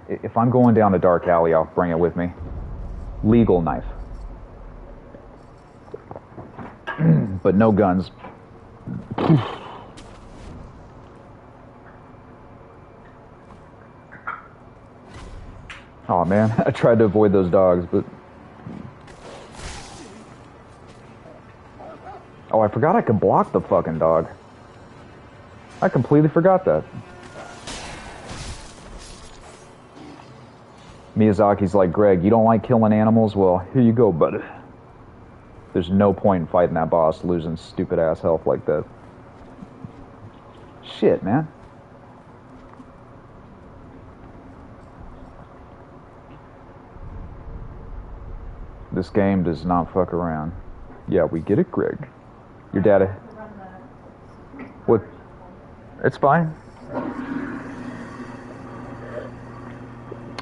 Speaker 1: If I'm going down a dark alley, I'll bring it with me. Legal knife. But no guns. Oh man, I tried to avoid those dogs, but... Oh, I forgot I could block the fucking dog. I completely forgot that. Miyazaki's like, Greg, you don't like killing animals? Well, here you go, buddy. There's no point in fighting that boss losing stupid ass health like that. Shit, man. This game does not fuck around. Yeah, we get it, Greg. Your daddy. What? It's fine.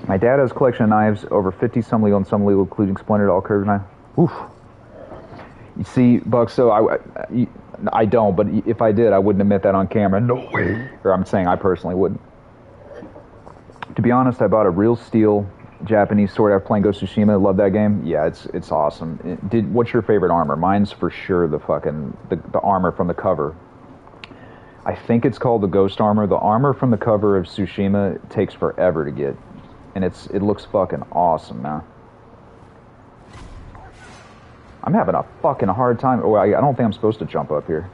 Speaker 1: My dad has a collection of knives, over 50, some legal and some illegal, including splintered, all curved knives. Oof. You see, Buck, so I don't, but if I did, I wouldn't admit that on camera. No way. Or I'm saying I personally wouldn't. To be honest, I bought a real steel Japanese sword after playing Ghost of Tsushima. Love that game. Yeah, it's awesome. What's your favorite armor? Mine's for sure the armor from the cover. I think it's called the Ghost armor. The armor from the cover of Tsushima takes forever to get. And it looks fucking awesome, man. I'm having a fucking hard time. Oh, I don't think I'm supposed to jump up here.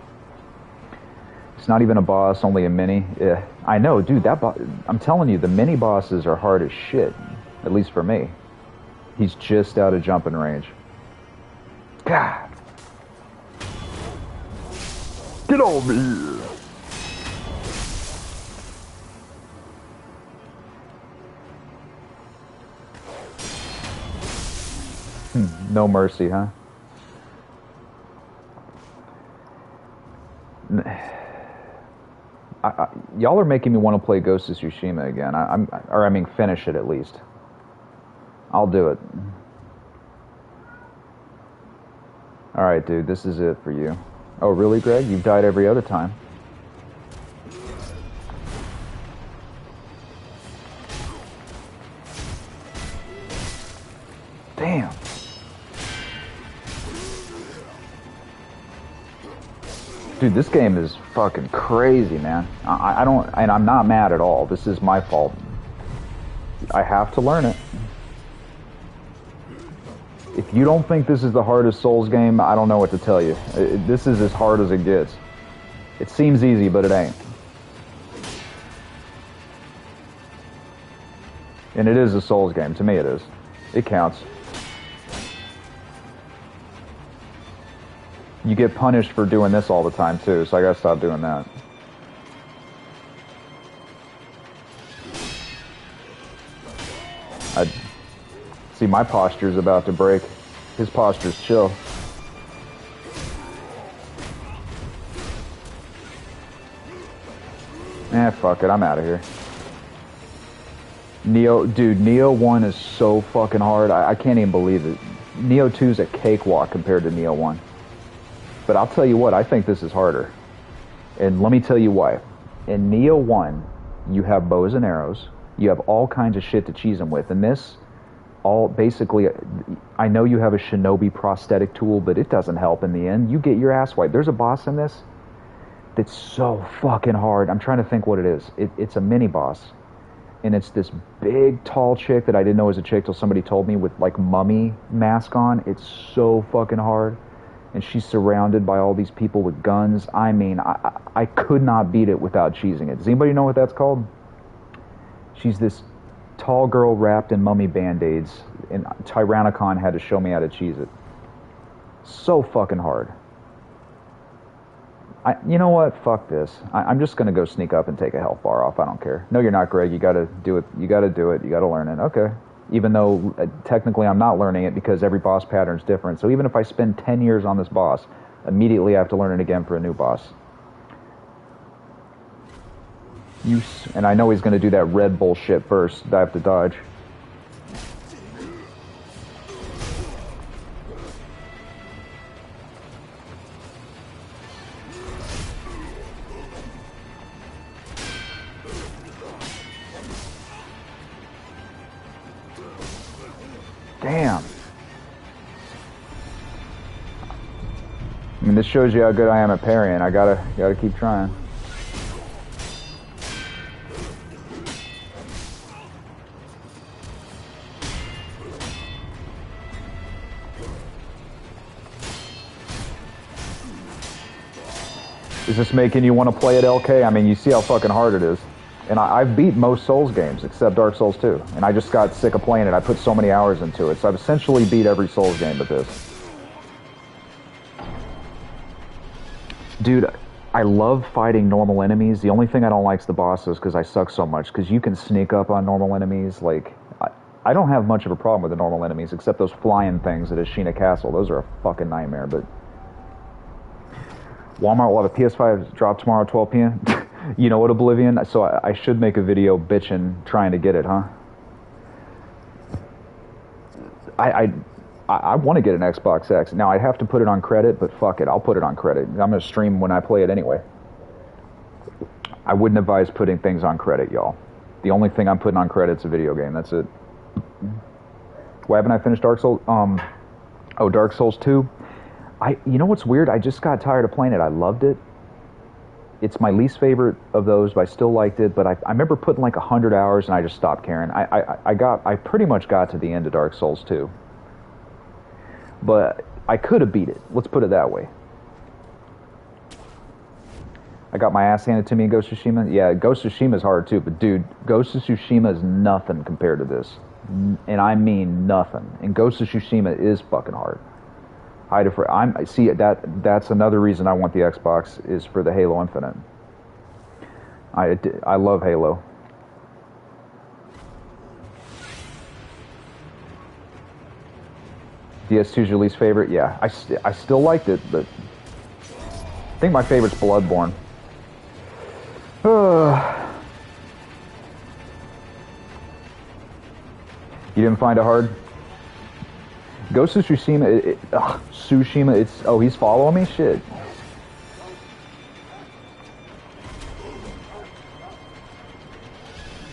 Speaker 1: It's not even a boss, only a mini. Yeah, I know, dude. I'm telling you, the mini bosses are hard as shit. At least for me. He's just out of jumping range. God. Get over here. No mercy, huh? Y'all are making me want to play Ghost of Tsushima again. I mean, finish it at least. I'll do it. Alright, dude, this is it for you. Oh, really, Greg? You've died every other time. Damn. Dude, this game is fucking crazy, man. I don't, and I'm not mad at all. This is my fault. I have to learn it. If you don't think this is the hardest Souls game, I don't know what to tell you. This is as hard as it gets. It seems easy, but it ain't. And it is a Souls game. To me, it is. It counts. You get punished for doing this all the time, too, so I gotta stop doing that. See, my posture's about to break. His posture's chill. Fuck it, I'm out of here. Dude, Neo 1 is so fucking hard. I can't even believe it. Neo 2 is a cakewalk compared to Neo 1. But I'll tell you what, I think this is harder. And let me tell you why. In Neo 1, you have bows and arrows. You have all kinds of shit to cheese them with. And this, basically, I know you have a shinobi prosthetic tool, but it doesn't help in the end. You get your ass wiped. There's a boss in this that's so fucking hard. I'm trying to think what it is. It's a mini boss. And it's this big, tall chick that I didn't know was a chick till somebody told me with, like, mummy mask on. It's so fucking hard. And she's surrounded by all these people with guns. I mean, I could not beat it without cheesing it. Does anybody know what that's called? She's this tall girl wrapped in mummy band-aids, and Tyrannicon had to show me how to cheese it. So fucking hard. You know what? Fuck this. I'm just gonna go sneak up and take a health bar off. I don't care. No, you're not, Greg. You gotta do it. You gotta do it. You gotta learn it. Okay. Even though technically I'm not learning it because every boss pattern is different. So even if I spend 10 years on this boss, immediately I have to learn it again for a new boss. And I know he's going to do that red bullshit first that I have to dodge. Damn. I mean, this shows you how good I am at parrying. I gotta keep trying. Is this making you want to play it, LK? I mean, you see how fucking hard it is. And I've beat most Souls games except Dark Souls 2. And I just got sick of playing it. I put so many hours into it. So I've essentially beat every Souls game but this. Dude, I love fighting normal enemies. The only thing I don't like is the bosses because I suck so much. Because you can sneak up on normal enemies. Like, I don't have much of a problem with the normal enemies except those flying things at Ashina Castle. Those are a fucking nightmare. But Walmart will have a PS5 drop tomorrow at 12 p.m. You know what, Oblivion? So I should make a video bitching trying to get it, huh? I want to get an Xbox X. Now, I'd have to put it on credit, but fuck it. I'll put it on credit. I'm going to stream when I play it anyway. I wouldn't advise putting things on credit, y'all. The only thing I'm putting on credit is a video game. That's it. Why haven't I finished Dark Souls? Dark Souls 2. You know what's weird? I just got tired of playing it. I loved it. It's my least favorite of those, but I still liked it. But I remember putting like 100 hours and I just stopped caring. I pretty much got to the end of Dark Souls 2. But I could have beat it. Let's put it that way. I got my ass handed to me in Ghost of Tsushima. Yeah, Ghost of Tsushima is hard too, but dude, Ghost of Tsushima is nothing compared to this. And I mean nothing. And Ghost of Tsushima is fucking hard. I see that's another reason I want the Xbox is for the Halo Infinite. I love Halo. DS2's your least favorite? Yeah, I still liked it, but I think my favorite's Bloodborne. You didn't find it hard? Ghost of Tsushima, Tsushima, he's following me? Shit.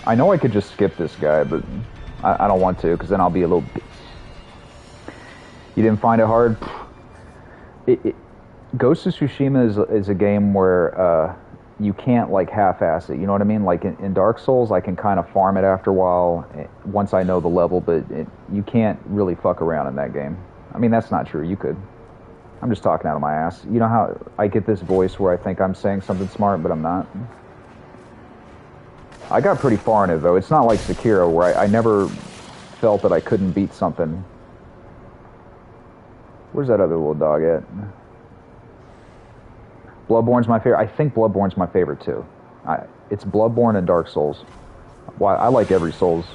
Speaker 1: I know I could just skip this guy, but I don't want to, because then I'll be a little bitch. You didn't find it hard? Ghost of Tsushima is a game where you can't like half-ass it, you know what I mean? Like in Dark Souls, I can kind of farm it after a while once I know the level, but you can't really fuck around in that game. I mean, that's not true. You could. I'm just talking out of my ass. You know how I get this voice where I think I'm saying something smart, but I'm not? I got pretty far in it, though. It's not like Sekiro, where I never felt that I couldn't beat something. Where's that other little dog at? Bloodborne's my favorite. I think Bloodborne's my favorite too. It's Bloodborne and Dark Souls. Well, I like every Souls.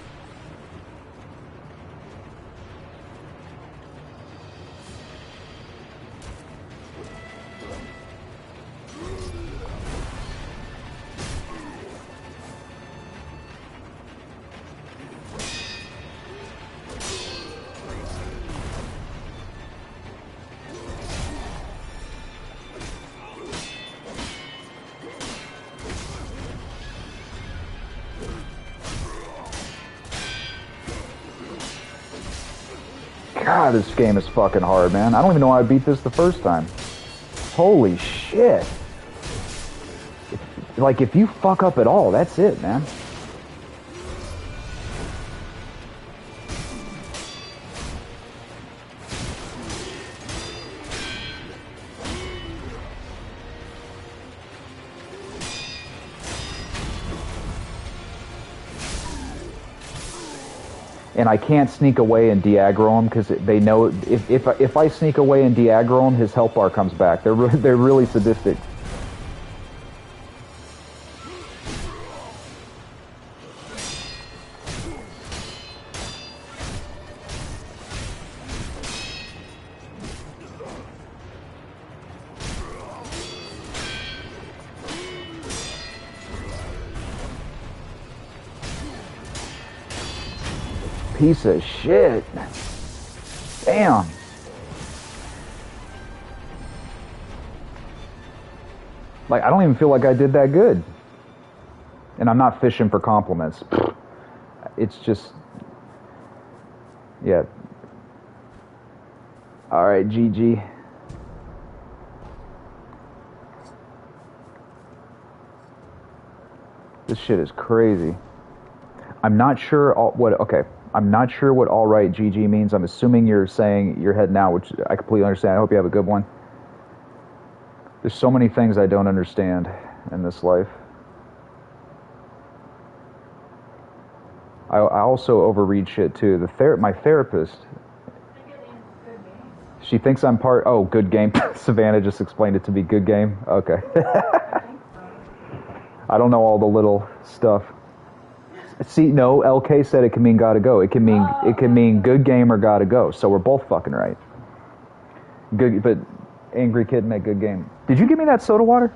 Speaker 1: God, this game is fucking hard, man. I don't even know how I beat this the first time. Holy shit. Like, if you fuck up at all, that's it, man. And I can't sneak away and de-aggro him because they know if I sneak away and de-aggro him, his health bar comes back. They're really sadistic. Piece of shit. Damn. Like, I don't even feel like I did that good. And I'm not fishing for compliments. It's just... Yeah. Alright, GG. This shit is crazy. I'm not sure okay. I'm not sure what all right GG means. I'm assuming you're saying you're heading out, which I completely understand. I hope you have a good one. There's so many things I don't understand in this life. I also overread shit too. My therapist, she thinks I'm part. Oh, good game. Savannah just explained it to me. Good game. Okay. I don't know all the little stuff. See, no. LK said it can mean gotta go. It can mean good game or gotta go. So we're both fucking right. Good, but angry kid meant good game. Did you give me that soda water?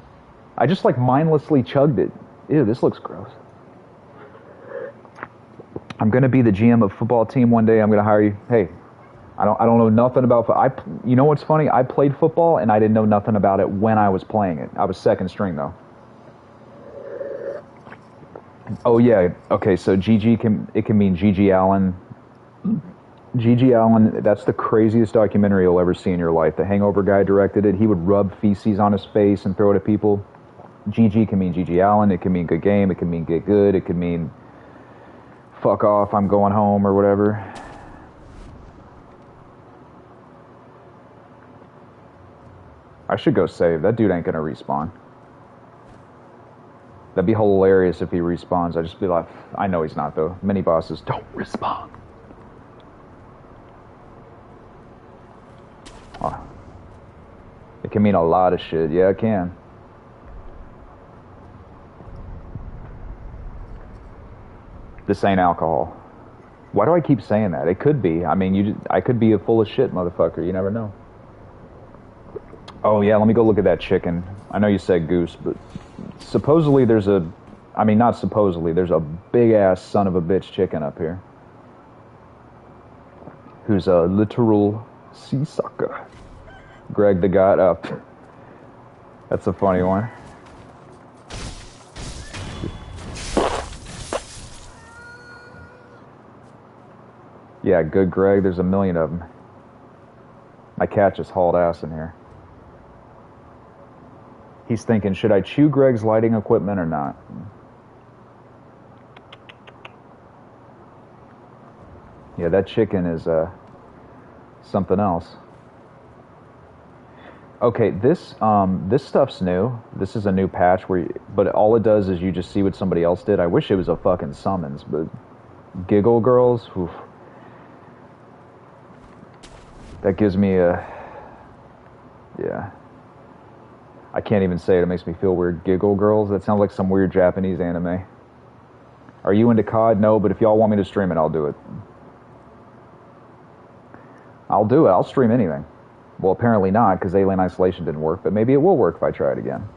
Speaker 1: I just like mindlessly chugged it. Ew, this looks gross. I'm gonna be the GM of a football team one day. I'm gonna hire you. Hey, I don't know nothing about. You know what's funny? I played football and I didn't know nothing about it when I was playing it. I was second string though. Oh yeah. Okay. So GG can mean Gigi Allen. Gigi Allen. That's the craziest documentary you'll ever see in your life. The Hangover guy directed it. He would rub feces on his face and throw it at people. GG can mean Gigi Allen. It can mean good game. It can mean get good. It can mean fuck off, I'm going home, or whatever. I should go save. That dude ain't gonna respawn. That'd be hilarious if he respawns. I'd just be like, I know he's not though. Mini bosses don't respawn. Oh. It can mean a lot of shit. Yeah, it can. This ain't alcohol. Why do I keep saying that? It could be. I mean, I could be a full of shit motherfucker. You never know. Oh yeah, let me go look at that chicken. I know you said goose, but supposedly there's not supposedly, there's a big ass son of a bitch chicken up here. Who's a literal sea sucker. Greg the God up. That's a funny one. Yeah, good Greg, there's a million of them. My cat just hauled ass in here. He's thinking, should I chew Greg's lighting equipment or not? Yeah, that chicken is something else. Okay, this stuff's new. This is a new patch but all it does is you just see what somebody else did. I wish it was a fucking summons, but Giggle Girls, oof. That gives me yeah. I can't even say it. It makes me feel weird. Giggle Girls? That sounds like some weird Japanese anime. Are you into COD? No, but if y'all want me to stream it, I'll do it. I'll do it. I'll stream anything. Well, apparently not, because Alien Isolation didn't work, but maybe it will work if I try it again.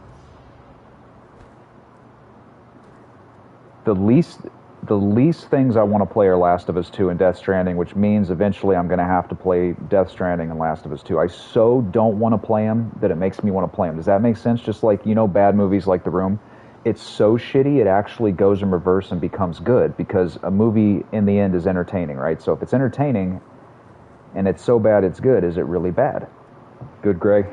Speaker 1: The least things I want to play are Last of Us 2 and Death Stranding, which means eventually I'm going to have to play Death Stranding and Last of Us 2. I so don't want to play them that it makes me want to play them. Does that make sense? Just like, you know, bad movies like The Room? It's so shitty, it actually goes in reverse and becomes good, because a movie, in the end, is entertaining, right? So if it's entertaining and it's so bad it's good, is it really bad? Good, Greg?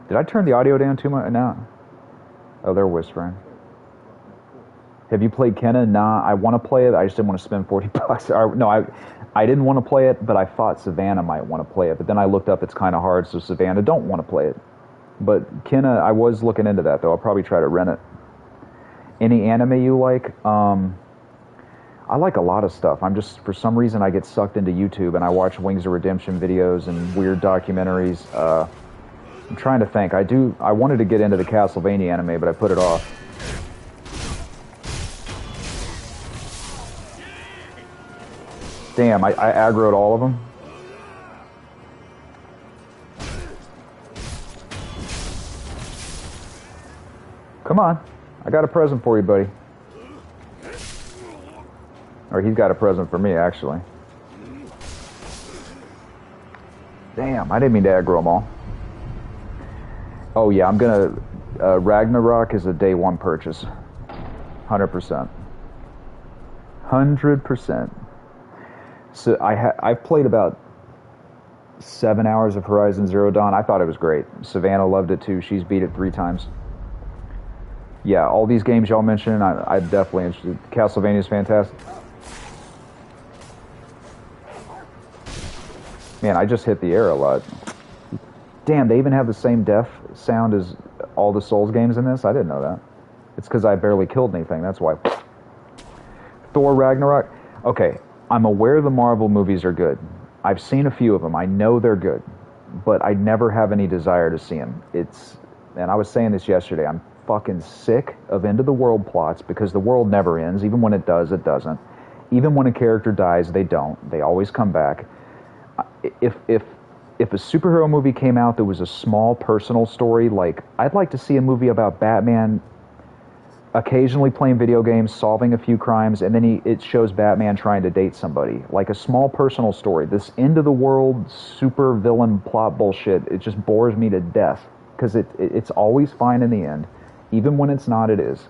Speaker 1: Did I turn the audio down too much? No. Oh, they're whispering. Have you played Kenna? Nah, I want to play it. I just didn't want to spend $40. No, I didn't want to play it, but I thought Savannah might want to play it. But then I looked up, it's kind of hard, so Savannah don't want to play it. But Kenna, I was looking into that, though. I'll probably try to rent it. Any anime you like? I like a lot of stuff. For some reason, I get sucked into YouTube, and I watch Wings of Redemption videos and weird documentaries. I'm trying to think. I wanted to get into the Castlevania anime, but I put it off. Damn, I aggroed all of them. Come on. I got a present for you, buddy. Or he's got a present for me, actually. Damn, I didn't mean to aggro them all. Oh yeah, I'm gonna... Ragnarok is a day one purchase. 100%. 100%. So I've played about 7 hours of Horizon Zero Dawn. I thought it was great. Savannah loved it too. She's beat it 3 times. Yeah, all these games y'all mentioned, I'm definitely interested. Castlevania's fantastic. Man, I just hit the air a lot. Damn, they even have the same death sound as all the Souls games in this? I didn't know that. It's because I barely killed anything, that's why. Thor Ragnarok. Okay, I'm aware the Marvel movies are good. I've seen a few of them. I know they're good. But I never have any desire to see them. And I was saying this yesterday, I'm fucking sick of end of the world plots because the world never ends. Even when it does, it doesn't. Even when a character dies, they don't. They always come back. If a superhero movie came out that was a small personal story, like I'd like to see a movie about Batman occasionally playing video games, solving a few crimes, and then it shows Batman trying to date somebody. Like a small personal story. This end of the world super villain plot bullshit, it just bores me to death because it's always fine in the end. Even when it's not, it is.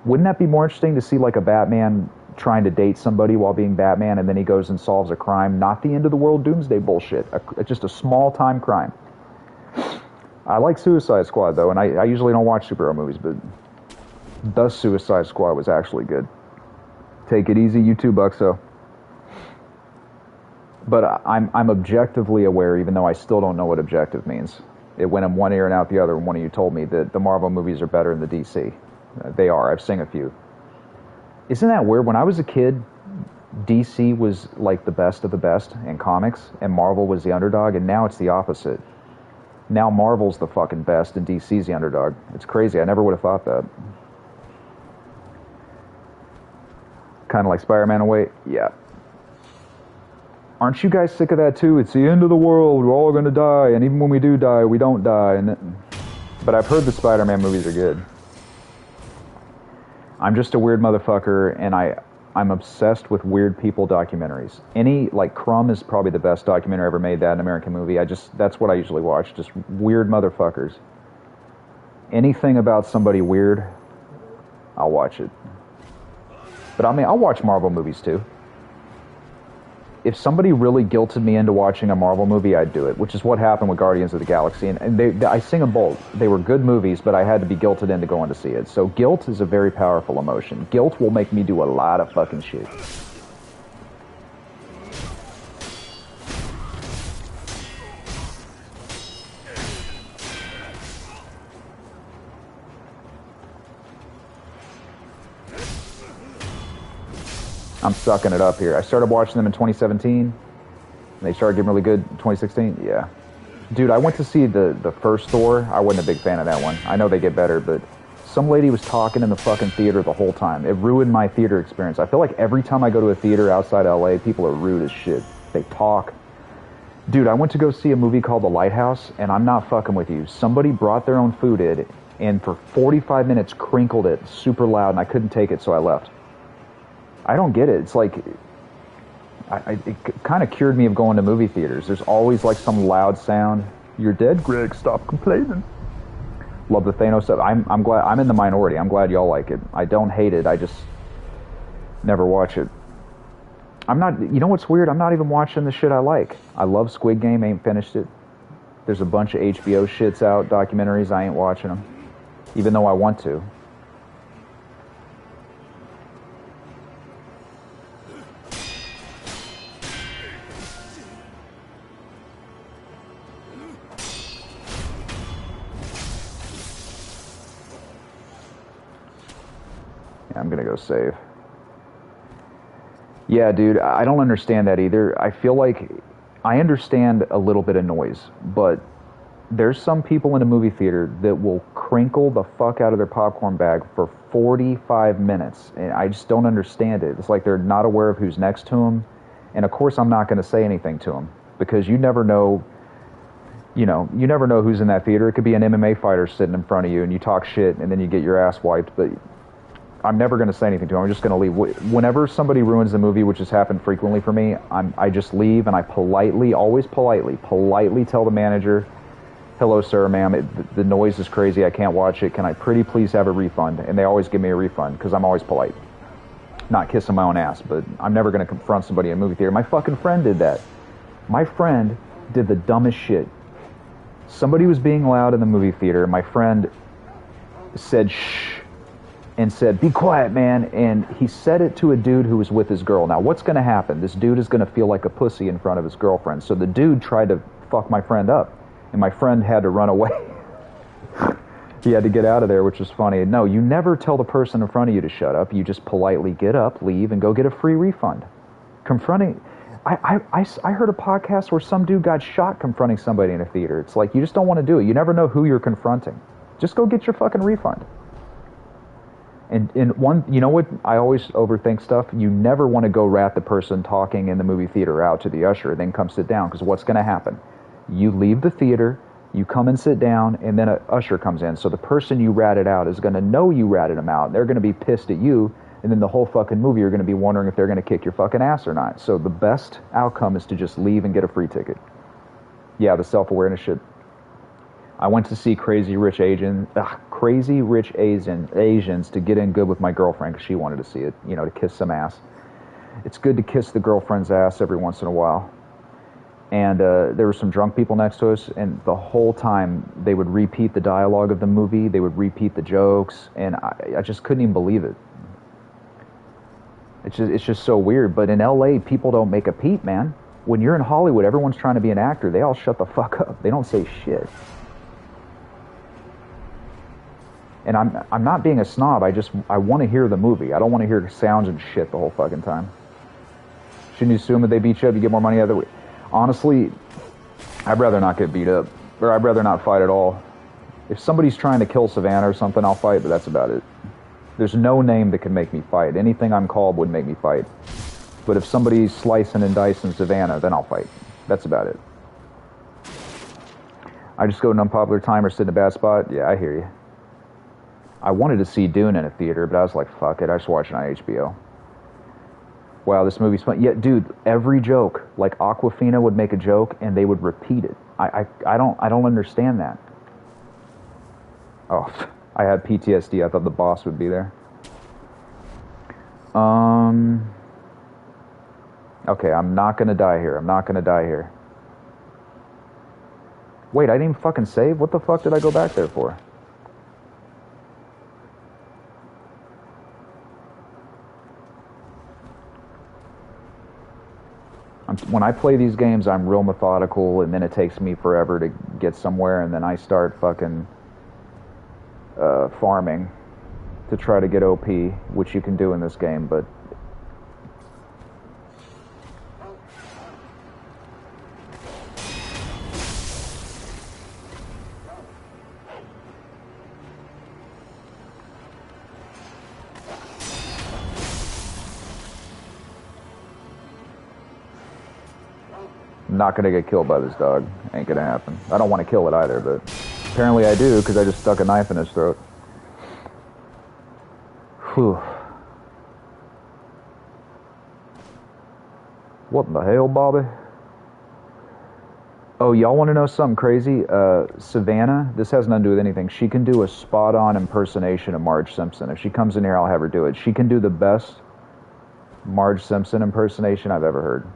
Speaker 1: Wouldn't that be more interesting to see like a Batman trying to date somebody while being Batman and then he goes and solves a crime? Not the end of the world doomsday bullshit. Just a small time crime. I like Suicide Squad though, and I usually don't watch superhero movies, but the Suicide Squad was actually good. Take it easy, you too, Buxo. But I'm objectively aware, even though I still don't know what objective means. It went in one ear and out the other when one of you told me that the Marvel movies are better than the DC. They are. I've seen a few. Isn't that weird? When I was a kid, DC was like the best of the best in comics, and Marvel was the underdog, and now it's the opposite. Now Marvel's the fucking best, and DC's the underdog. It's crazy. I never would have thought that. Kind of like Spider-Man away? Yeah. Aren't you guys sick of that too? It's the end of the world. We're all going to die. And even when we do die, we don't die. But I've heard the Spider-Man movies are good. I'm just a weird motherfucker, and I'm obsessed with weird people documentaries. Like Crumb is probably the best documentary ever made, that an American movie. That's what I usually watch. Just weird motherfuckers. Anything about somebody weird, I'll watch it. But I mean, I'll watch Marvel movies too. If somebody really guilted me into watching a Marvel movie, I'd do it, which is what happened with Guardians of the Galaxy. And I sing them both. They were good movies, but I had to be guilted into going to see it. So guilt is a very powerful emotion. Guilt will make me do a lot of fucking shit. I'm sucking it up here. I started watching them in 2017. And they started getting really good in 2016. Yeah. Dude, I went to see the first Thor. I wasn't a big fan of that one. I know they get better, but some lady was talking in the fucking theater the whole time. It ruined my theater experience. I feel like every time I go to a theater outside LA, people are rude as shit. They talk. Dude, I went to go see a movie called The Lighthouse, and I'm not fucking with you. Somebody brought their own food in, and for 45 minutes crinkled it super loud, and I couldn't take it, so I left. I don't get it. It's like, it kind of cured me of going to movie theaters. There's always like some loud sound. You're dead, Greg. Stop complaining. Love the Thanos stuff. I'm glad. I'm in the minority. I'm glad y'all like it. I don't hate it. I just never watch it. I'm not. You know what's weird? I'm not even watching the shit I like. I love Squid Game. Ain't finished it. There's a bunch of HBO shits out, documentaries. I ain't watching them, even though I want to. I'm gonna go save. Yeah, dude, I don't understand that either. I feel like I understand a little bit of noise, but there's some people in a movie theater that will crinkle the fuck out of their popcorn bag for 45 minutes, and I just don't understand it. It's like they're not aware of who's next to them, and of course I'm not going to say anything to them, because you never know, you never know who's in that theater. It could be an MMA fighter sitting in front of you, and you talk shit, and then you get your ass wiped, but I'm never going to say anything to him. I'm just going to leave. Whenever somebody ruins the movie, which has happened frequently for me, I just leave, and I always politely tell the manager, hello, sir, ma'am, the noise is crazy. I can't watch it. Can I pretty please have a refund? And they always give me a refund, because I'm always polite. Not kissing my own ass, but I'm never going to confront somebody in a movie theater. My fucking friend did that. My friend did the dumbest shit. Somebody was being loud in the movie theater. My friend said, shh. and said, "Be quiet, man." And he said it to a dude who was with his girl. Now, what's going to happen? This dude is going to feel like a pussy in front of his girlfriend. So the dude tried to fuck my friend up, and my friend had to run away. He had to get out of there, which was funny. No, you never tell the person in front of you to shut up. You just politely get up, leave, and go get a free refund. Confronting... I heard a podcast where some dude got shot confronting somebody in a theater. It's like, you just don't want to do it. You never know who you're confronting. Just go get your fucking refund. And one, you know what, I always overthink stuff. You never want to go rat the person talking in the movie theater out to the usher, then come sit down, because what's going to happen? You leave the theater, you come and sit down, and then an usher comes in. So the person you ratted out is going to know you ratted them out. They're going to be pissed at you, and then the whole fucking movie you're going to be wondering if they're going to kick your fucking ass or not. So the best outcome is to just leave and get a free ticket. Yeah, the self-awareness shit. I went to see Crazy Rich Asians to get in good with my girlfriend because she wanted to see it, you know, to kiss some ass. It's good to kiss the girlfriend's ass every once in a while. And there were some drunk people next to us, and the whole time they would repeat the dialogue of the movie, they would repeat the jokes, and I just couldn't even believe it. It's just so weird. But in LA, people don't make a peep, man. When you're in Hollywood, everyone's trying to be an actor. They all shut the fuck up. They don't say shit. And I'm not being a snob. I want to hear the movie. I don't want to hear sounds and shit the whole fucking time. Shouldn't you assume that they beat you up, you get more money out of it? Honestly, I'd rather not get beat up. Or I'd rather not fight at all. If somebody's trying to kill Savannah or something, I'll fight, but that's about it. There's no name that can make me fight. Anything I'm called would make me fight. But if somebody's slicing and dicing Savannah, then I'll fight. That's about it. I just go to an unpopular time or sit in a bad spot. Yeah, I hear you. I wanted to see Dune in a theater, but I was like, fuck it, I just watch it on HBO. Wow, this movie's fun. Yeah, dude, every joke, like Aquafina would make a joke and they would repeat it. I don't understand that. Oh, I had PTSD. I thought the boss would be there. Okay, I'm not gonna die here. I'm not gonna die here. Wait, I didn't even fucking save? What the fuck did I go back there for? When I play these games, I'm real methodical, and then it takes me forever to get somewhere, and then I start fucking farming to try to get OP, which you can do in this game, but... I'm not gonna get killed by this dog. Ain't gonna happen. I don't want to kill it either, but apparently I do, because I just stuck a knife in his throat. Whew. What in the hell, Bobby? Oh, y'all want to know something crazy? Savannah, this has nothing to do with anything. She can do a spot-on impersonation of Marge Simpson. If she comes in here, I'll have her do it. She can do the best Marge Simpson impersonation I've ever heard.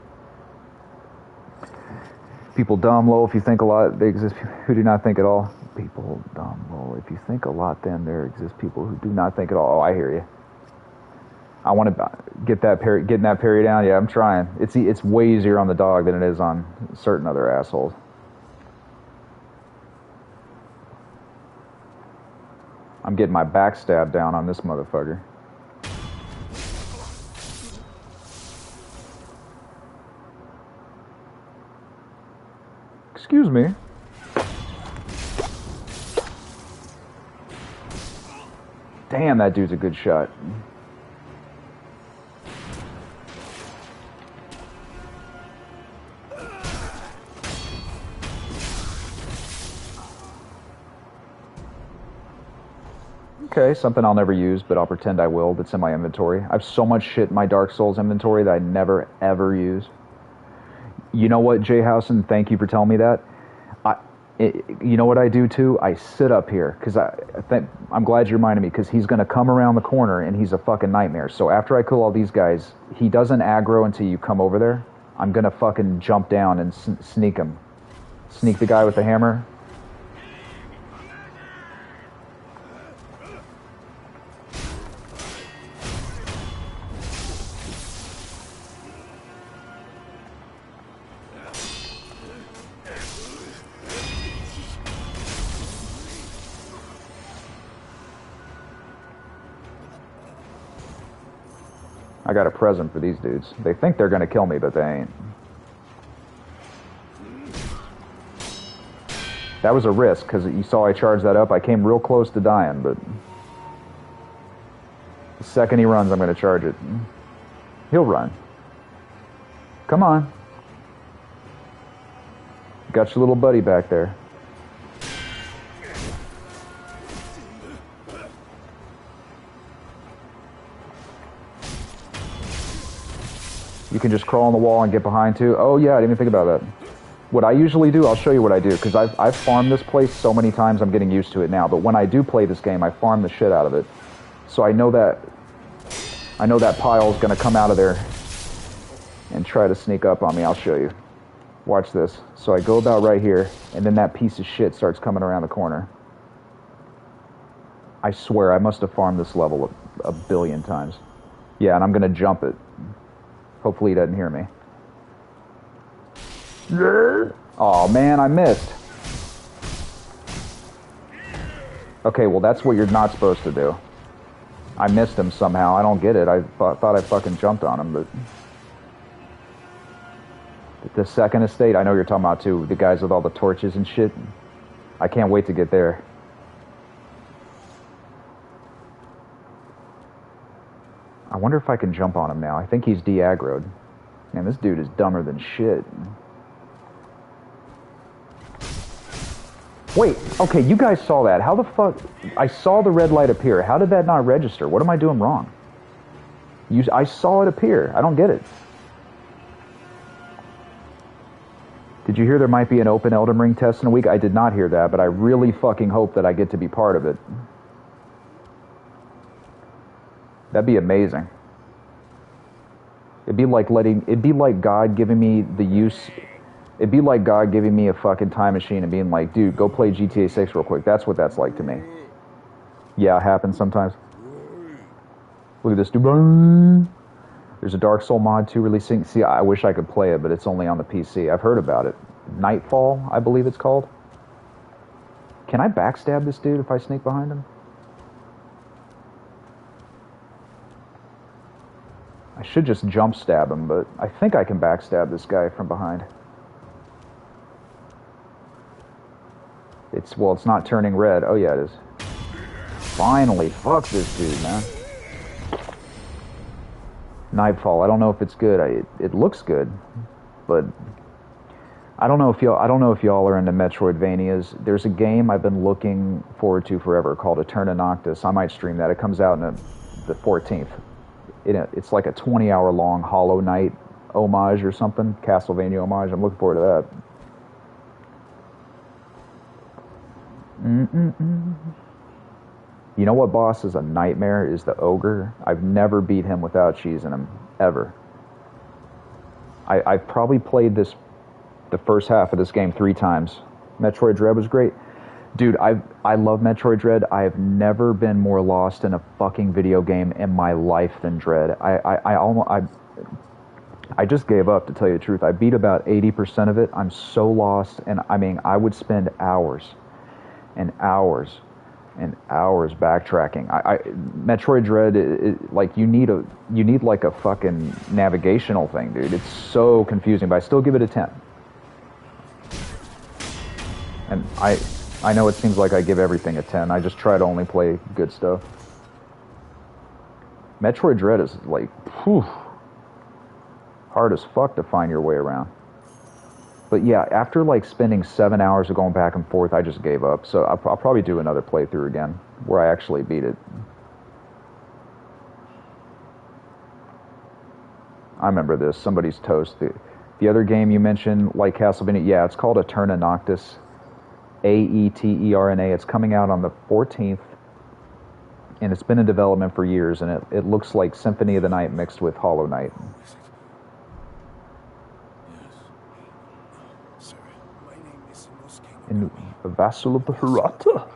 Speaker 1: People dumb, low, if you think a lot, there exist people who do not think at all. People dumb, low, if you think a lot, then there exist people who do not think at all. Oh, I hear you. I want to getting that parry down. Yeah, I'm trying. It's way easier on the dog than it is on certain other assholes. I'm getting my backstab down on this motherfucker. Excuse me. Damn, that dude's a good shot. Okay, something I'll never use, but I'll pretend I will. That's in my inventory. I have so much shit in my Dark Souls inventory that I never, ever use. You know what, Jay Housen? Thank you for telling me that. You know what I do too? I sit up here because I'm glad you reminded me, because he's gonna come around the corner and he's a fucking nightmare. So after I kill all these guys, he doesn't aggro until you come over there. I'm gonna fucking jump down and sneak him. Sneak the guy with the hammer. I got a present for these dudes. They think they're gonna kill me, but they ain't. That was a risk, because you saw I charged that up. I came real close to dying, but... The second he runs, I'm gonna charge it. He'll run. Come on. Got your little buddy back there. You can just crawl on the wall and get behind too. Oh yeah, I didn't even think about that. What I usually do, I'll show you what I do, because I've farmed this place so many times, I'm getting used to it now. But when I do play this game, I farm the shit out of it. So I know that pile's gonna come out of there and try to sneak up on me. I'll show you. Watch this. So I go about right here, and then that piece of shit starts coming around the corner. I swear, I must have farmed this level a billion times. Yeah, and I'm gonna jump it. Hopefully he doesn't hear me. Oh man, I missed. Okay, well that's what you're not supposed to do. I missed him somehow. I don't get it. I thought I fucking jumped on him, but... The second estate, I know you're talking about too. The guys with all the torches and shit. I can't wait to get there. I wonder if I can jump on him now. I think he's de-aggroed. Man, this dude is dumber than shit. Wait, okay, you guys saw that. How the fuck... I saw the red light appear. How did that not register? What am I doing wrong? I saw it appear. I don't get it. Did you hear there might be an open Elden Ring test in a week? I did not hear that, but I really fucking hope that I get to be part of it. That'd be amazing. It'd be like God giving me the use... It'd be like God giving me a fucking time machine and being like, dude, go play GTA 6 real quick. That's what that's like to me. Yeah, it happens sometimes. Look at this dude. There's a Dark Soul mod 2 releasing. See, I wish I could play it, but it's only on the PC. I've heard about it. Nightfall, I believe it's called. Can I backstab this dude if I sneak behind him? I should just jump stab him, but I think I can backstab this guy from behind. It's not turning red. Oh yeah, it is. Finally, fuck this dude, man. Nightfall. I don't know if it's good. It looks good, but I don't know if y'all are into Metroidvanias. There's a game I've been looking forward to forever called Eterna Noctis. I might stream that. It comes out on the 14th. It's like a 20-hour long Hollow Knight homage or something, Castlevania homage. I'm looking forward to that. You know what boss is a nightmare? Is the ogre. I've never beat him without cheesing him, ever. I've probably played the first half of this game 3 times. Metroid Dread was great. Dude, I love Metroid Dread. I have never been more lost in a fucking video game in my life than Dread. I just gave up, to tell you the truth. I beat about 80% of it. I'm so lost, and I mean, I would spend hours and hours and hours backtracking. Metroid Dread, like you need like a fucking navigational thing, dude. It's so confusing, but I still give it a 10. And I know it seems like I give everything a 10. I just try to only play good stuff. Metroid Dread is like, whew, hard as fuck to find your way around. But yeah, after like spending 7 hours of going back and forth, I just gave up. So I'll probably do another playthrough again, where I actually beat it. I remember this, somebody's toast. The other game you mentioned, like Castlevania, yeah, it's called Eterna Noctis. Aeterna. It's coming out on the 14th. And it's been in development for years, and it looks like Symphony of the Night mixed with Hollow Knight. In a vassal of the Hirata.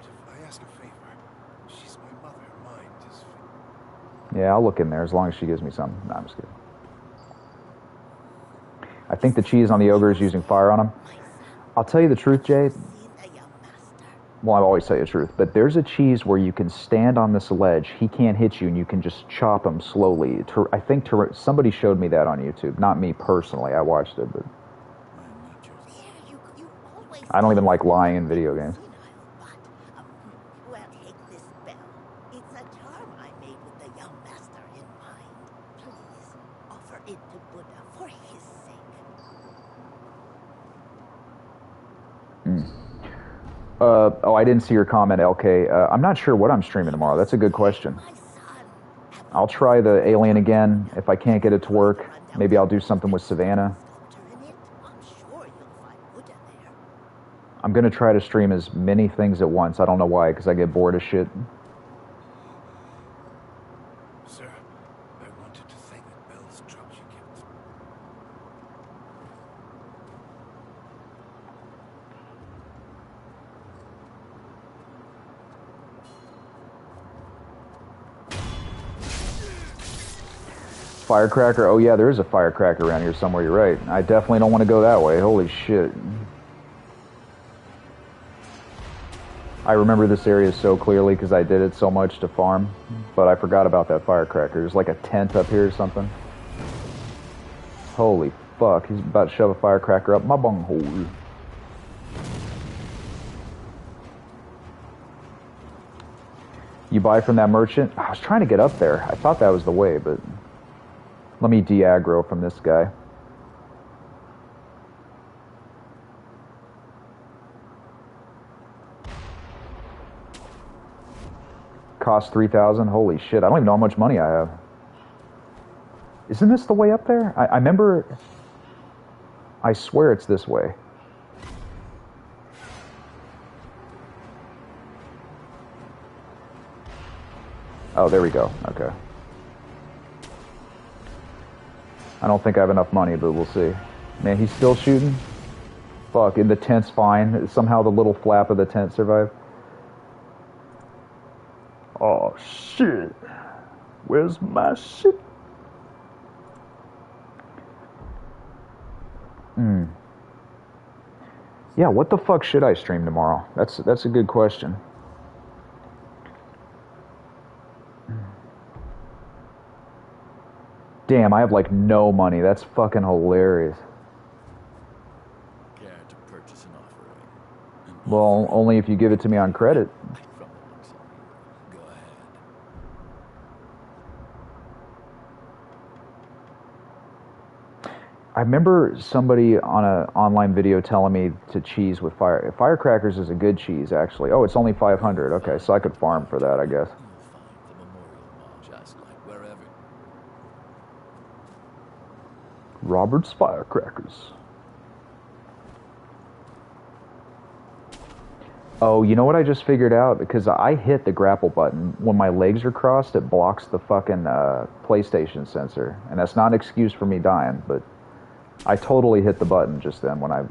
Speaker 1: Yeah, I'll look in there as long as she gives me some. No, I'm just kidding. I think the cheese on the ogre is using fire on him. I'll tell you the truth, Jay. Well, I always tell you the truth, but there's a cheese where you can stand on this ledge. He can't hit you, and you can just chop him slowly. I think somebody showed me that on YouTube. Not me personally. I watched it, but I don't even like lying in video games.
Speaker 2: Well, take this bell. It's a charm I made with the young master in mind. Please offer it to Buddha for his sake.
Speaker 1: Oh, I didn't see your comment, LK. I'm not sure what I'm streaming tomorrow. That's a good question. I'll try the Alien again. If I can't get it to work, maybe I'll do something with Savannah. I'm going to try to stream as many things at once. I don't know why, because I get bored of shit.
Speaker 3: Sir, I wanted to thank the Bell's truck you kept.
Speaker 1: Firecracker? Oh yeah, there is a firecracker around here somewhere, you're right. I definitely don't want to go that way. Holy shit. I remember this area so clearly because I did it so much to farm, but I forgot about that firecracker. There's like a tent up here or something. Holy fuck, he's about to shove a firecracker up my bunghole. You buy from that merchant? I was trying to get up there. I thought that was the way, but let me de-aggro from this guy. Cost 3,000. Holy shit! I don't even know how much money I have. Isn't this the way up there? I remember. I swear it's this way. Oh, there we go. Okay. I don't think I have enough money, but we'll see. Man, he's still shooting? Fuck, and the tent's fine. Somehow the little flap of the tent survived. Oh, shit. Where's my shit? Yeah, what the fuck should I stream tomorrow? That's a good question. Damn, I have like no money. That's fucking hilarious.
Speaker 3: Care to purchase an offering?
Speaker 1: Well, only if you give it to me on credit.
Speaker 3: From the looks of you. Go ahead.
Speaker 1: I remember somebody on an online video telling me to cheese with firecrackers is a good cheese, actually. Oh, it's only 500. Okay, so I could farm for that, I guess.
Speaker 3: You'll find the memorial mall just like wherever.
Speaker 1: Robert's Firecrackers. Oh, you know what I just figured out? Because I hit the grapple button. When my legs are crossed, it blocks the fucking PlayStation sensor. And that's not an excuse for me dying, but I totally hit the button just then when I...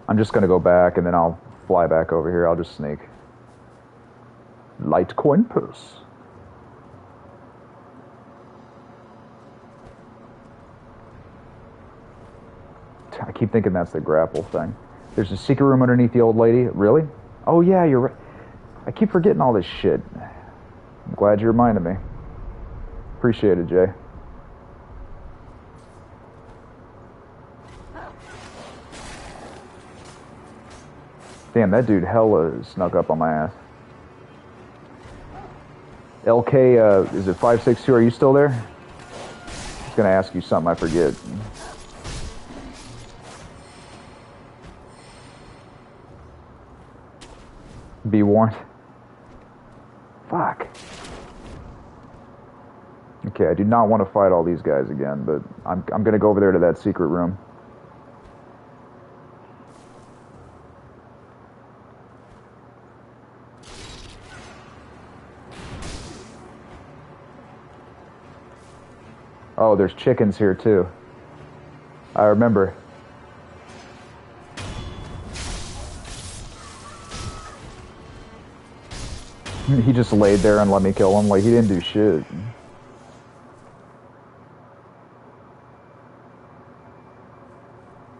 Speaker 1: I'm just going to go back and then I'll fly back over here. I'll just sneak. Litecoin purse. I keep thinking that's the grapple thing. There's a secret room underneath the old lady. Really? Oh yeah, you're right. I keep forgetting all this shit. I'm glad you reminded me. Appreciate it, Jay. Damn, that dude hella snuck up on my ass. LK, is it 562? Are you still there? I was gonna ask you something, I forget. Be warned. Fuck. Okay, I do not want to fight all these guys again, but I'm gonna go over there to that secret room. Oh, there's chickens here too. I remember. He just laid there and let me kill him. Like, he didn't do shit.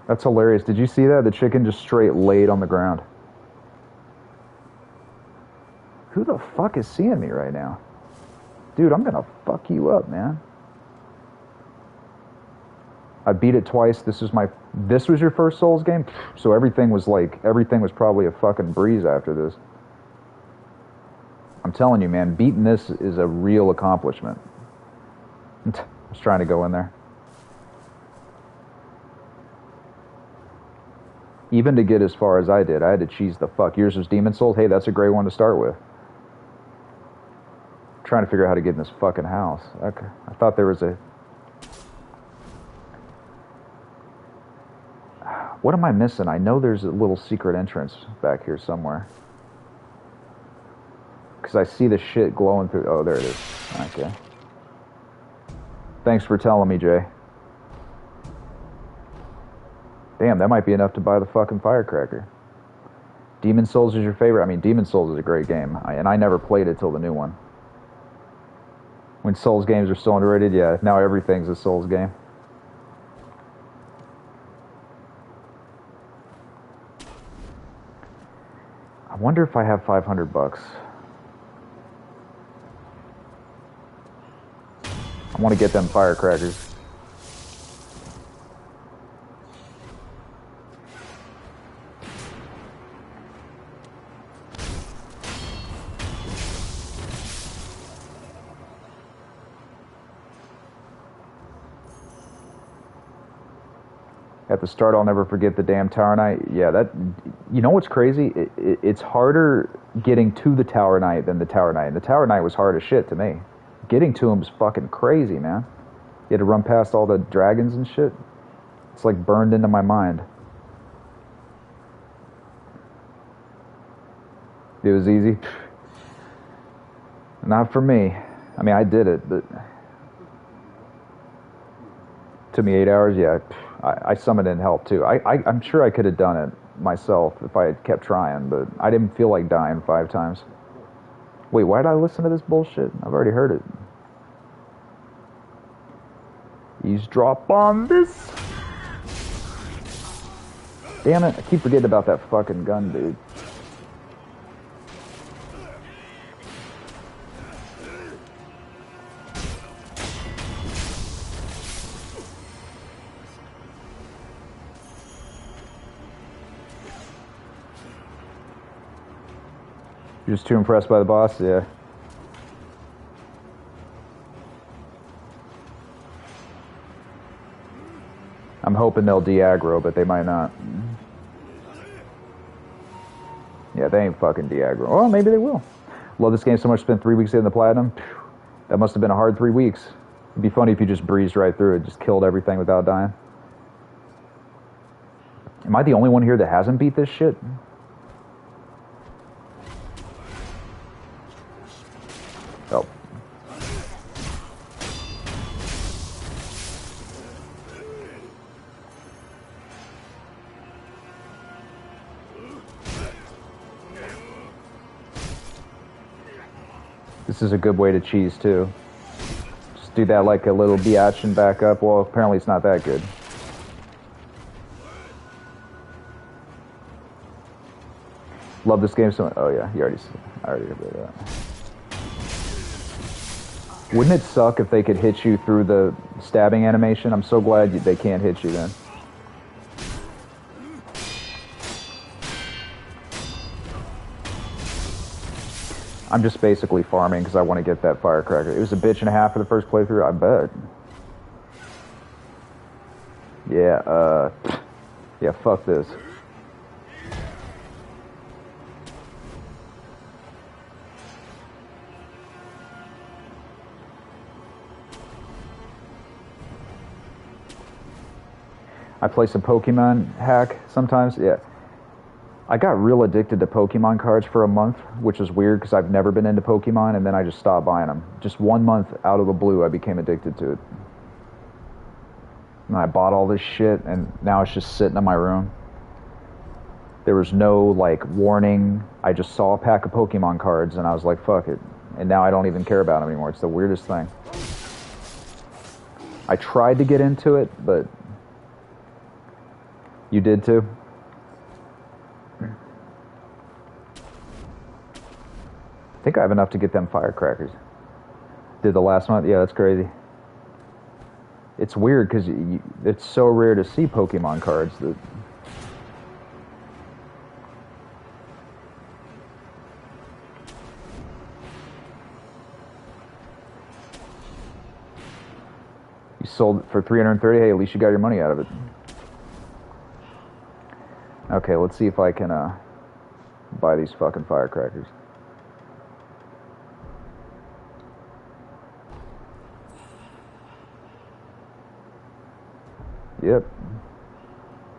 Speaker 1: That's hilarious. Did you see that? The chicken just straight laid on the ground. Who the fuck is seeing me right now? Dude, I'm gonna fuck you up, man. I beat it twice. This was your first Souls game? So everything was probably a fucking breeze after this. I'm telling you, man, beating this is a real accomplishment. I was trying to go in there. Even to get as far as I did, I had to cheese the fuck. Yours was Demon Souls? Hey, that's a great one to start with. Trying to figure out how to get in this fucking house. Okay. I thought there was a... What am I missing? I know there's a little secret entrance back here somewhere. Because I see the shit glowing through... Oh, there it is. Okay. Thanks for telling me, Jay. Damn, that might be enough to buy the fucking firecracker. Demon Souls is your favorite? I mean, Demon Souls is a great game. And I never played it till the new one. When Souls games are still underrated, yeah, now everything's a Souls game. I wonder if I have 500 bucks. I want to get them firecrackers. At the start, I'll never forget the damn Tower Knight. Yeah, that... You know what's crazy? It's harder getting to the Tower Knight than the Tower Knight. And the Tower Knight was hard as shit to me. Getting to him was fucking crazy, man. You had to run past all the dragons and shit. It's like burned into my mind. It was easy. Not for me. I mean, I did it, but... Took me 8 hours, yeah. I summoned in help, too. I'm sure I could have done it myself if I had kept trying, but I didn't feel like dying 5 times. Wait, why did I listen to this bullshit? I've already heard it. Eavesdrop on this. Damn it, I keep forgetting about that fucking gun, dude. You're just too impressed by the boss? Yeah. I'm hoping they'll de-aggro, but they might not. Yeah, they ain't fucking de-aggro. Well, maybe they will. Love this game so much, spent 3 weeks getting the platinum. That must have been a hard 3 weeks. It'd be funny if you just breezed right through it, just killed everything without dying. Am I the only one here that hasn't beat this shit? Oh. This is a good way to cheese, too. Just do that like a little biatch and back up. Well, apparently it's not that good. Love this game so much. Oh, yeah, I already read that. Wouldn't it suck if they could hit you through the stabbing animation? I'm so glad they can't hit you then. I'm just basically farming because I want to get that firecracker. It was a bitch and a half for the first playthrough, I bet. Yeah, yeah, fuck this. I play some Pokemon hack sometimes, yeah. I got real addicted to Pokemon cards for a month, which is weird because I've never been into Pokemon, and then I just stopped buying them. Just 1 month out of the blue, I became addicted to it. And I bought all this shit, and now it's just sitting in my room. There was no, like, warning. I just saw a pack of Pokemon cards, and I was like, fuck it. And now I don't even care about them anymore. It's the weirdest thing. I tried to get into it, but... You did too? I think I have enough to get them firecrackers. Did the last month? Yeah, that's crazy. It's weird because it's so rare to see Pokemon cards that... You sold it for 330. Hey, at least you got your money out of it. Okay, let's see if I can buy these fucking firecrackers. Yep.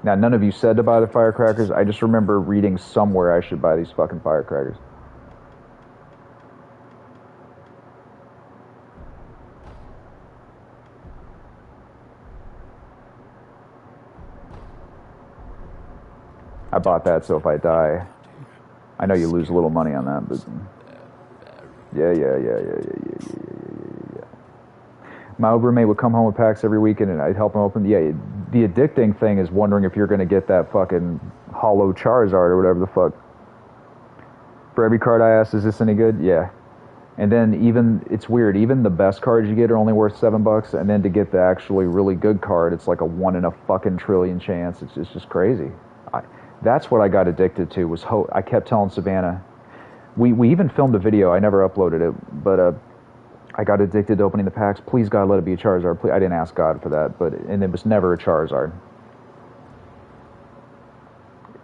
Speaker 1: Now, none of you said to buy the firecrackers. I just remember reading somewhere I should buy these fucking firecrackers. I bought that so if I die, I know you lose a little money on that, but yeah. My old roommate would come home with packs every weekend, and I'd help him open. Yeah, the addicting thing is wondering if you're going to get that fucking hollow Charizard or whatever the fuck. For every card I asked, is this any good? Yeah. And then even, it's weird, even the best cards you get are only worth $7, and then to get the actually really good card, it's like a 1 in a fucking trillion chance. It's just crazy. That's what I got addicted to, was hope. I kept telling Savannah, we even filmed a video, I never uploaded it, but I got addicted to opening the packs. Please, God, let it be a Charizard. Please. I didn't ask God for that, and it was never a Charizard.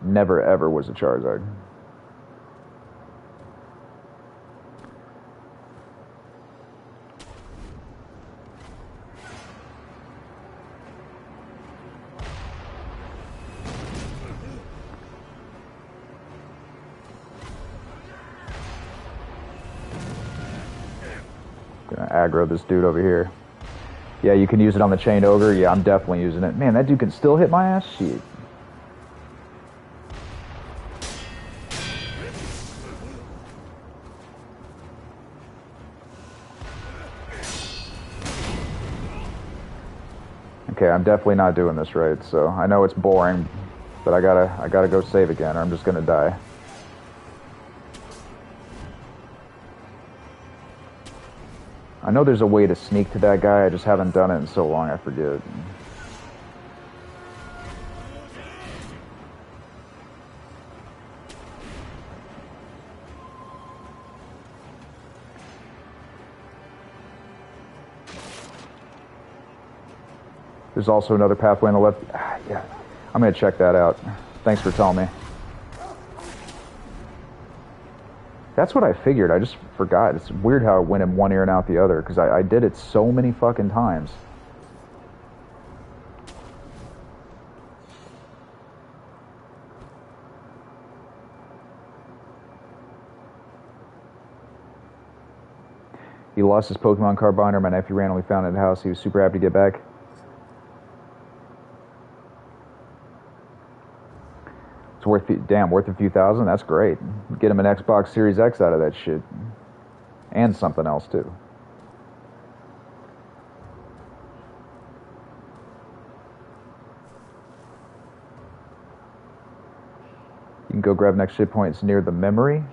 Speaker 1: Never, ever was a Charizard. Gonna aggro this dude over here. Yeah, you can use it on the Chained Ogre. Yeah, I'm definitely using it. Man, that dude can still hit my ass? Shit. Okay, I'm definitely not doing this right, so I know it's boring, but I gotta go save again, or I'm just gonna die. I know there's a way to sneak to that guy, I just haven't done it in so long I forget. There's also another pathway on the left. Yeah, I'm gonna check that out. Thanks for telling me. That's what I figured. I just forgot. It's weird how it went in one ear and out the other, because I did it so many fucking times. He lost his Pokemon card binder. My nephew randomly found it at the house. He was super happy to get back. It's worth a few thousand. That's great. Get him an Xbox Series X out of that shit, and something else too. You can go grab next shit points near the memory.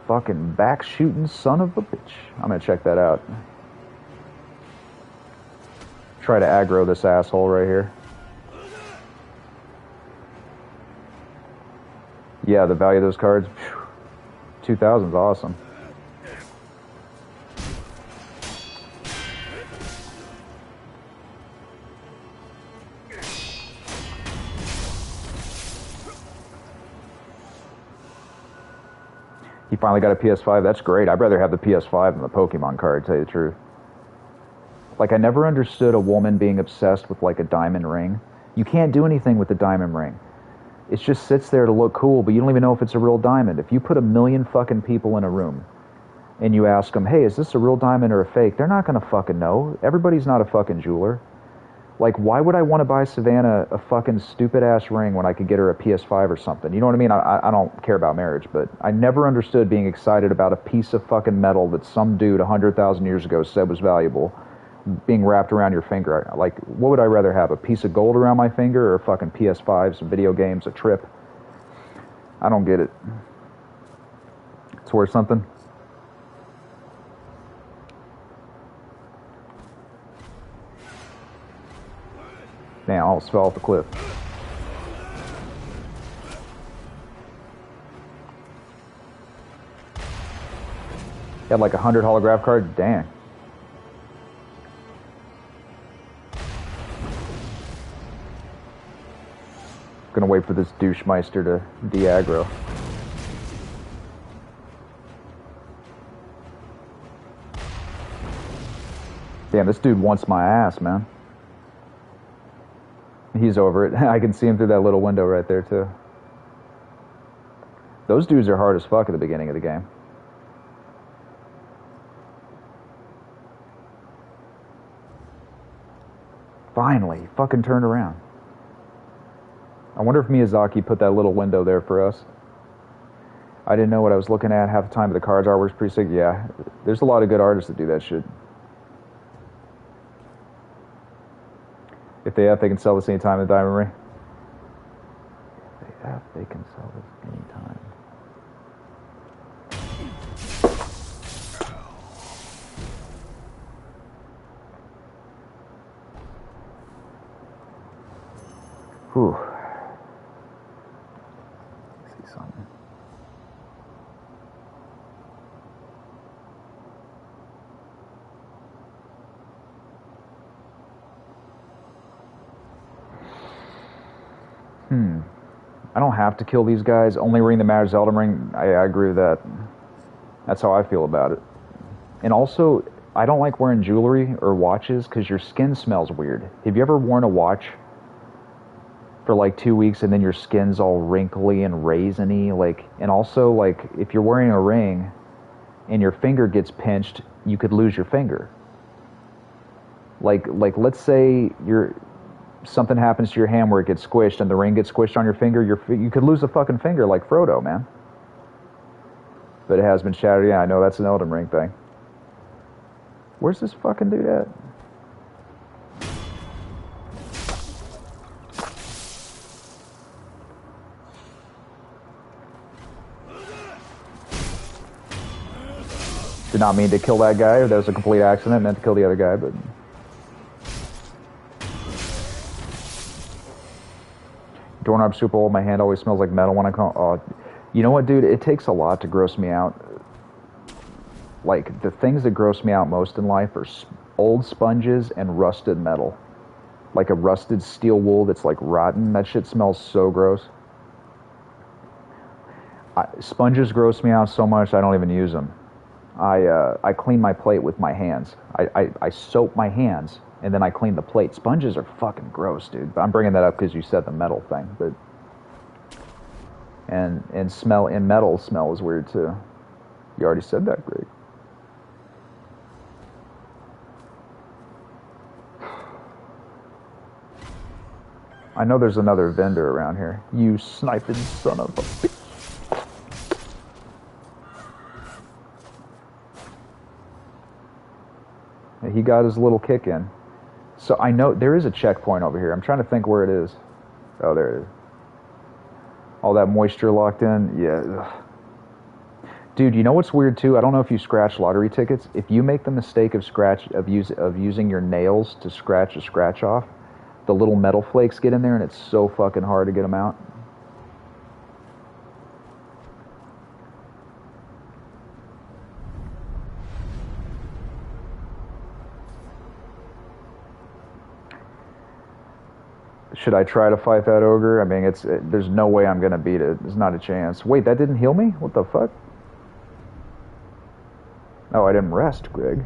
Speaker 1: Fucking back shooting son of a bitch. I'm gonna check that out. Try to aggro this asshole right here. Yeah, the value of those cards, 2,000's awesome. He finally got a PS5. That's great. I'd rather have the PS5 than the Pokemon card, to tell you the truth. Like, I never understood a woman being obsessed with, like, a diamond ring. You can't do anything with the diamond ring. It just sits there to look cool, but you don't even know if it's a real diamond. If you put 1,000,000 fucking people in a room and you ask them, hey, is this a real diamond or a fake? They're not going to fucking know. Everybody's not a fucking jeweler. Like, why would I want to buy Savannah a fucking stupid-ass ring when I could get her a PS5 or something? You know what I mean? I don't care about marriage, but I never understood being excited about a piece of fucking metal that some dude 100,000 years ago said was valuable being wrapped around your finger. Like, what would I rather have, a piece of gold around my finger or a fucking PS5, some video games, a trip? I don't get it. It's worth something. Man, I almost fell off the cliff. Had like 100 holograph cards? Dang. Gonna wait for this douchemeister to de-aggro. Damn, this dude wants my ass, man. He's over it. I can see him through that little window right there, too. Those dudes are hard as fuck at the beginning of the game. Finally, he fucking turned around. I wonder if Miyazaki put that little window there for us. I didn't know what I was looking at half the time, but the cards artwork's pretty sick. Yeah, there's a lot of good artists that do that shit. If they have, they can sell this anytime in the Diamond Ring. If they have, they can sell this anytime. Whew. Let's see something. I don't have to kill these guys. Only ring that matters, Elden Ring. I agree with that. That's how I feel about it. And also, I don't like wearing jewelry or watches because your skin smells weird. Have you ever worn a watch for like 2 weeks and then your skin's all wrinkly and raisiny? Like, and also, like, if you're wearing a ring and your finger gets pinched, you could lose your finger. Like let's say something happens to your hand where it gets squished and the ring gets squished on your finger, you could lose a fucking finger like Frodo, man. But it has been shattered. Yeah, I know that's an Elden Ring thing. Where's this fucking dude at? Did not mean to kill that guy. That was a complete accident. Meant to kill the other guy, but... Doorknob super old. My hand always smells like metal when I come. Oh, you know what, dude? It takes a lot to gross me out. Like, the things that gross me out most in life are old sponges and rusted metal. Like a rusted steel wool that's like rotten. That shit smells so gross. Sponges gross me out so much I don't even use them. I clean my plate with my hands. I soap my hands and then I clean the plate. Sponges are fucking gross, dude. But I'm bringing that up because you said the metal thing. But and metal smell is weird too. You already said that, Greg. I know there's another vendor around here. You sniping son of a bitch. He got his little kick in. So I know there is a checkpoint over here. I'm trying to think where it is. Oh, there it is. All that moisture locked in. Yeah. Dude, you know what's weird too? I don't know if you scratch lottery tickets. If you make the mistake of using your nails to scratch a scratch off, the little metal flakes get in there and it's so fucking hard to get them out. Should I try to fight that ogre? I mean, there's no way I'm gonna beat it. There's not a chance. Wait, that didn't heal me? What the fuck? Oh, I didn't rest, Greg.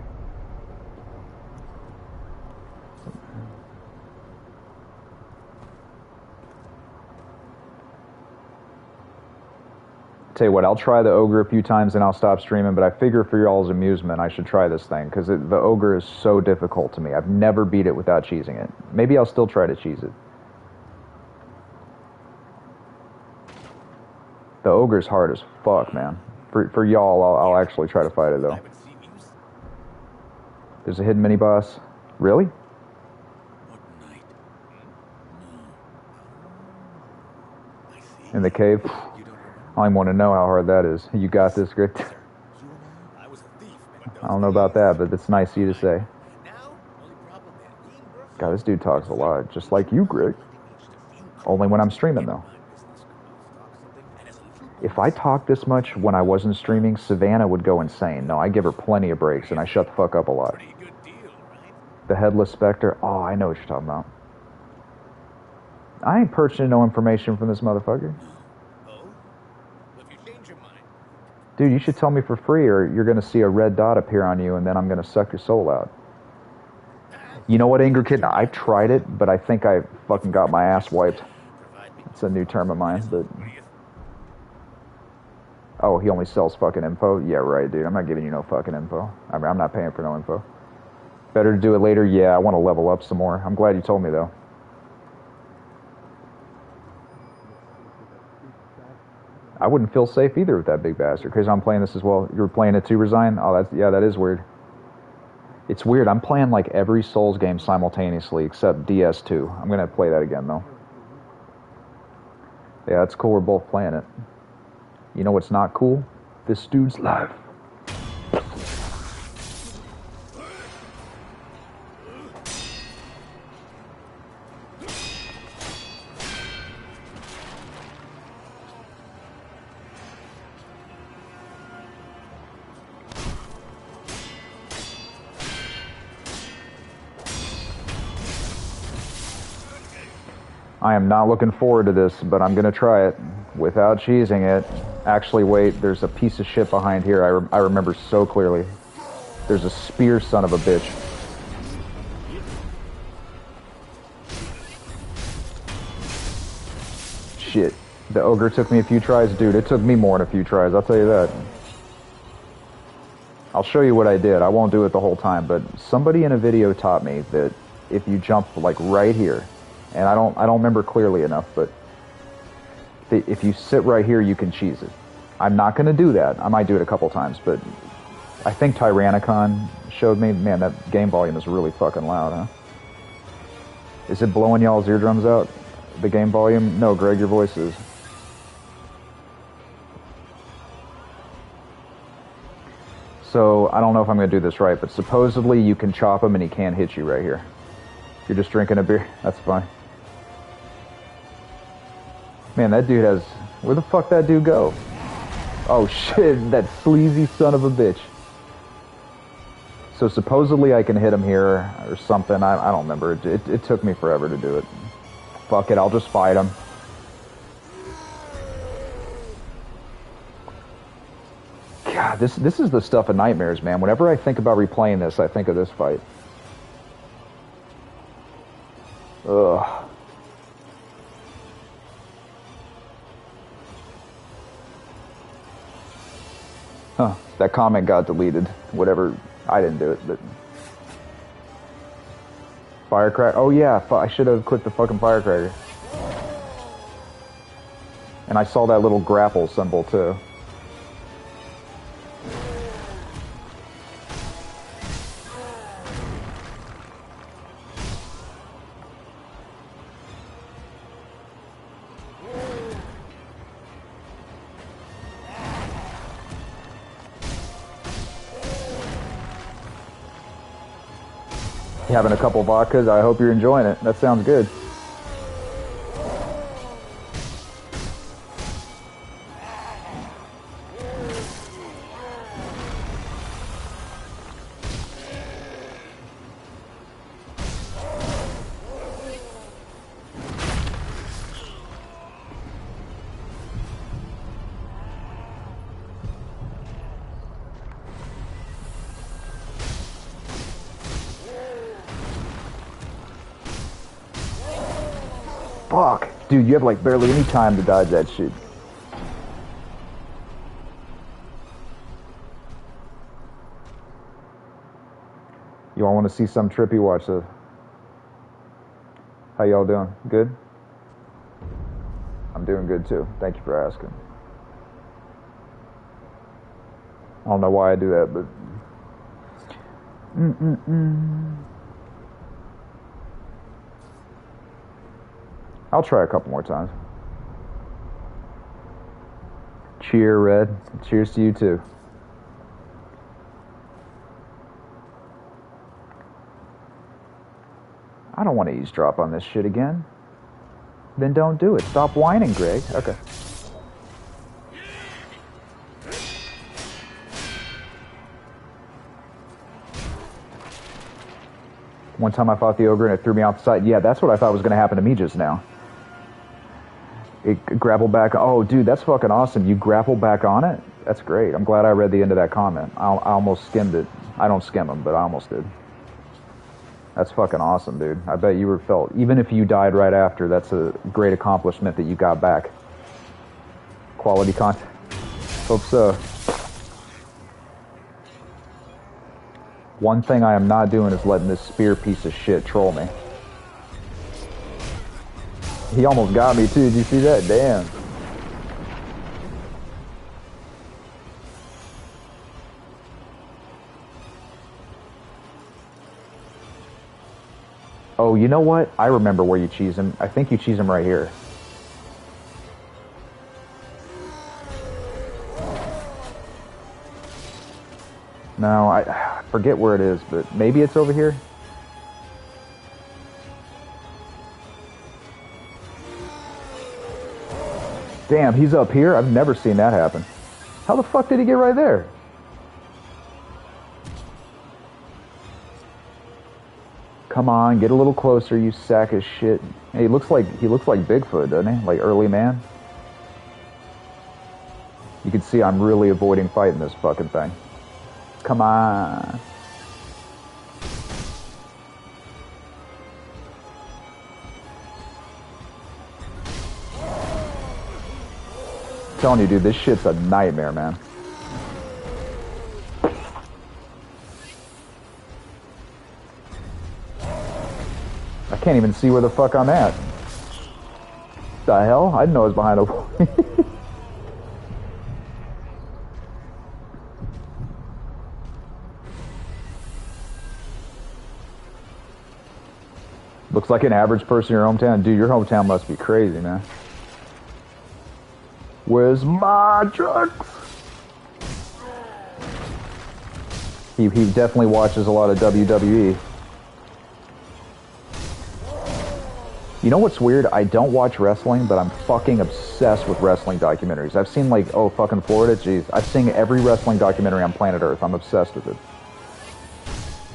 Speaker 1: Tell you what, I'll try the ogre a few times and I'll stop streaming, but I figure for y'all's amusement, I should try this thing, because the ogre is so difficult to me. I've never beat it without cheesing it. Maybe I'll still try to cheese it. The ogre's hard as fuck, man. For y'all, I'll actually try to fight it, though. There's a hidden mini-boss. Really? In the cave? I don't even want to know how hard that is. You got this, Greg. I don't know about that, but it's nice of you to say. God, this dude talks a lot, just like you, Greg. Only when I'm streaming, though. If I talked this much when I wasn't streaming, Savannah would go insane. No, I give her plenty of breaks, and I shut the fuck up a lot. The Headless Spectre? Oh, I know what you're talking about. I ain't purchasing no information from this motherfucker. Dude, you should tell me for free, or you're going to see a red dot appear on you, and then I'm going to suck your soul out. You know what, Anger Kid? I tried it, but I think I fucking got my ass wiped. It's a new term of mine, but... Oh, he only sells fucking info? Yeah, right, dude. I'm not giving you no fucking info. I mean, I'm not paying for no info. Better to do it later? Yeah, I want to level up some more. I'm glad you told me, though. I wouldn't feel safe either with that big bastard. Because I'm playing this as well. You were playing it too, Resign? Oh, yeah, that is weird. It's weird. I'm playing like every Souls game simultaneously except DS2. I'm going to play that again, though. Yeah, it's cool. We're both playing it. You know what's not cool? This dude's live. I am not looking forward to this, but I'm going to try it without cheesing it. Actually, wait, there's a piece of shit behind here I remember so clearly. There's a spear son of a bitch. Shit. The ogre took me a few tries. Dude, it took me more than a few tries, I'll tell you that. I'll show you what I did. I won't do it the whole time, but somebody in a video taught me that if you jump like right here, and I don't remember clearly enough, but if you sit right here, you can cheese it. I'm not going to do that. I might do it a couple times, but I think Tyrannicon showed me. Man, that game volume is really fucking loud, huh? Is it blowing y'all's eardrums out? The game volume? No, Greg, your voice is. So, I don't know if I'm going to do this right, but supposedly you can chop him and he can't hit you right here. If you're just drinking a beer, that's fine. Man, that dude has... Where the fuck that dude go? Oh shit, that sleazy son of a bitch. So supposedly I can hit him here or something. I don't remember. It took me forever to do it. Fuck it, I'll just fight him. God, this is the stuff of nightmares, man. Whenever I think about replaying this, I think of this fight. Ugh. Huh, that comment got deleted. Whatever, I didn't do it, but... Firecracker? Oh yeah, I should have clicked the fucking firecracker. And I saw that little grapple symbol too. You having a couple vodkas? I hope you're enjoying it. That sounds good. Fuck. Dude, you have like barely any time to dodge that shit. You all want to see some trippy? Watch this. How y'all doing? Good? I'm doing good too. Thank you for asking. I don't know why I do that, but... I'll try a couple more times. Cheer, Red. Cheers to you too. I don't want to eavesdrop on this shit again. Then don't do it. Stop whining, Greg. Okay. One time I fought the ogre and it threw me off the side. Yeah, that's what I thought was going to happen to me just now. It grappled back. Oh, dude, that's fucking awesome. You grappled back on it? That's great. I'm glad I read the end of that comment. I almost skimmed it. I don't skim them, but I almost did. That's fucking awesome, dude. I bet you were felt. Even if you died right after, that's a great accomplishment that you got back. Quality content. Hope so. One thing I am not doing is letting this spear piece of shit troll me. He almost got me too. Did you see that? Damn. Oh, you know what? I remember where you cheese him. I think you cheese him right here. No, I forget where it is, but maybe it's over here. Damn, he's up here? I've never seen that happen. How the fuck did he get right there? Come on, get a little closer, you sack of shit. Hey, he looks like Bigfoot, doesn't he? Like early man. You can see I'm really avoiding fighting this fucking thing. Come on. I'm telling you, dude, this shit's a nightmare, man. I can't even see where the fuck I'm at. The hell? I didn't know I was behind a wall. Looks like an average person in your hometown. Dude, your hometown must be crazy, man. Where's my drugs? He definitely watches a lot of WWE. You know what's weird? I don't watch wrestling, but I'm fucking obsessed with wrestling documentaries. I've seen like, oh, fucking Florida, jeez. I've seen every wrestling documentary on planet Earth. I'm obsessed with it.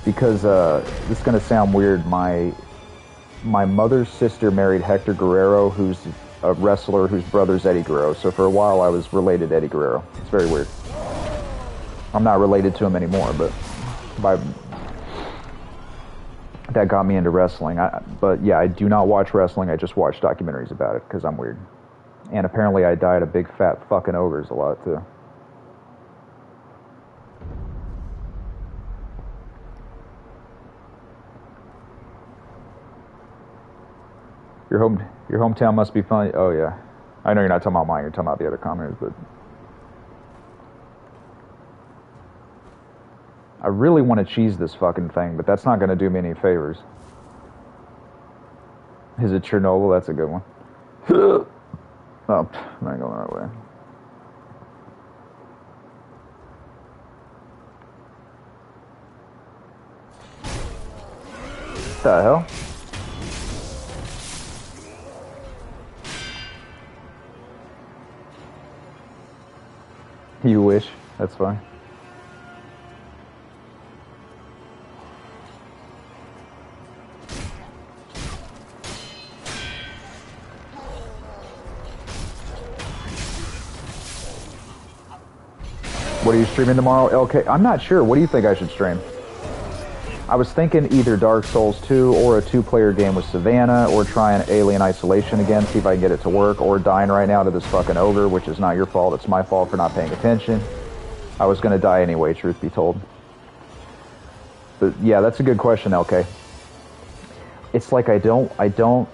Speaker 1: Because, this is gonna sound weird, my mother's sister married Hector Guerrero, who's a wrestler whose brother's Eddie Guerrero. So for a while I was related to Eddie Guerrero. It's very weird. I'm not related to him anymore, but that got me into wrestling. But yeah, I do not watch wrestling. I just watch documentaries about it because I'm weird. And apparently I died of big fat fucking ogres a lot too. Your hometown must be fun. Oh yeah, I know you're not talking about mine. You're talking about the other commenters, but I really want to cheese this fucking thing, but that's not going to do me any favors. Is it Chernobyl? That's a good one. Oh, I'm not going the right way. What the hell? You wish. That's fine. What are you streaming tomorrow? Okay, I'm not sure. What do you think I should stream? I was thinking either Dark Souls 2 or a 2-player game with Savannah, or try an Alien Isolation again, see if I can get it to work, or dying right now to this fucking ogre, which is not your fault. It's my fault for not paying attention. I was going to die anyway, truth be told. But yeah, that's a good question, LK. It's like I don't,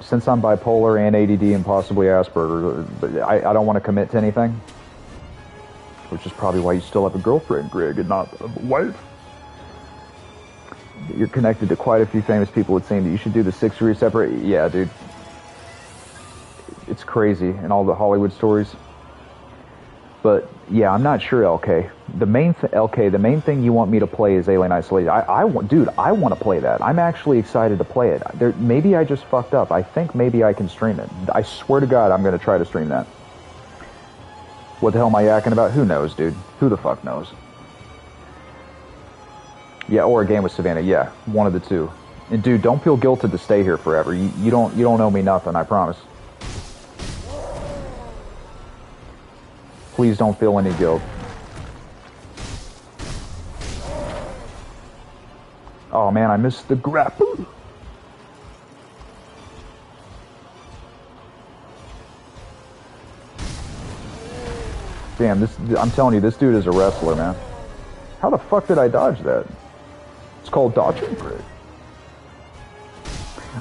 Speaker 1: since I'm bipolar and ADD and possibly Asperger's, but I don't want to commit to anything. Which is probably why you still have a girlfriend, Greg, and not a wife. You're connected to quite a few famous people, it seems. You should do the 6 degree separate. Yeah, dude. It's crazy, and all the Hollywood stories. But yeah, I'm not sure, LK. The main thing you want me to play is Alien Isolation. I want to play that. I'm actually excited to play it. Maybe I just fucked up. I think maybe I can stream it. I swear to God, I'm going to try to stream that. What the hell am I yakking about? Who knows, dude? Who the fuck knows? Yeah, or a game with Savannah. Yeah, one of the two. And dude, don't feel guilted to stay here forever. You don't owe me nothing. I promise. Please don't feel any guilt. Oh man, I missed the grapple. Damn, I'm telling you, this dude is a wrestler, man. How the fuck did I dodge that? It's called dodging, Greg.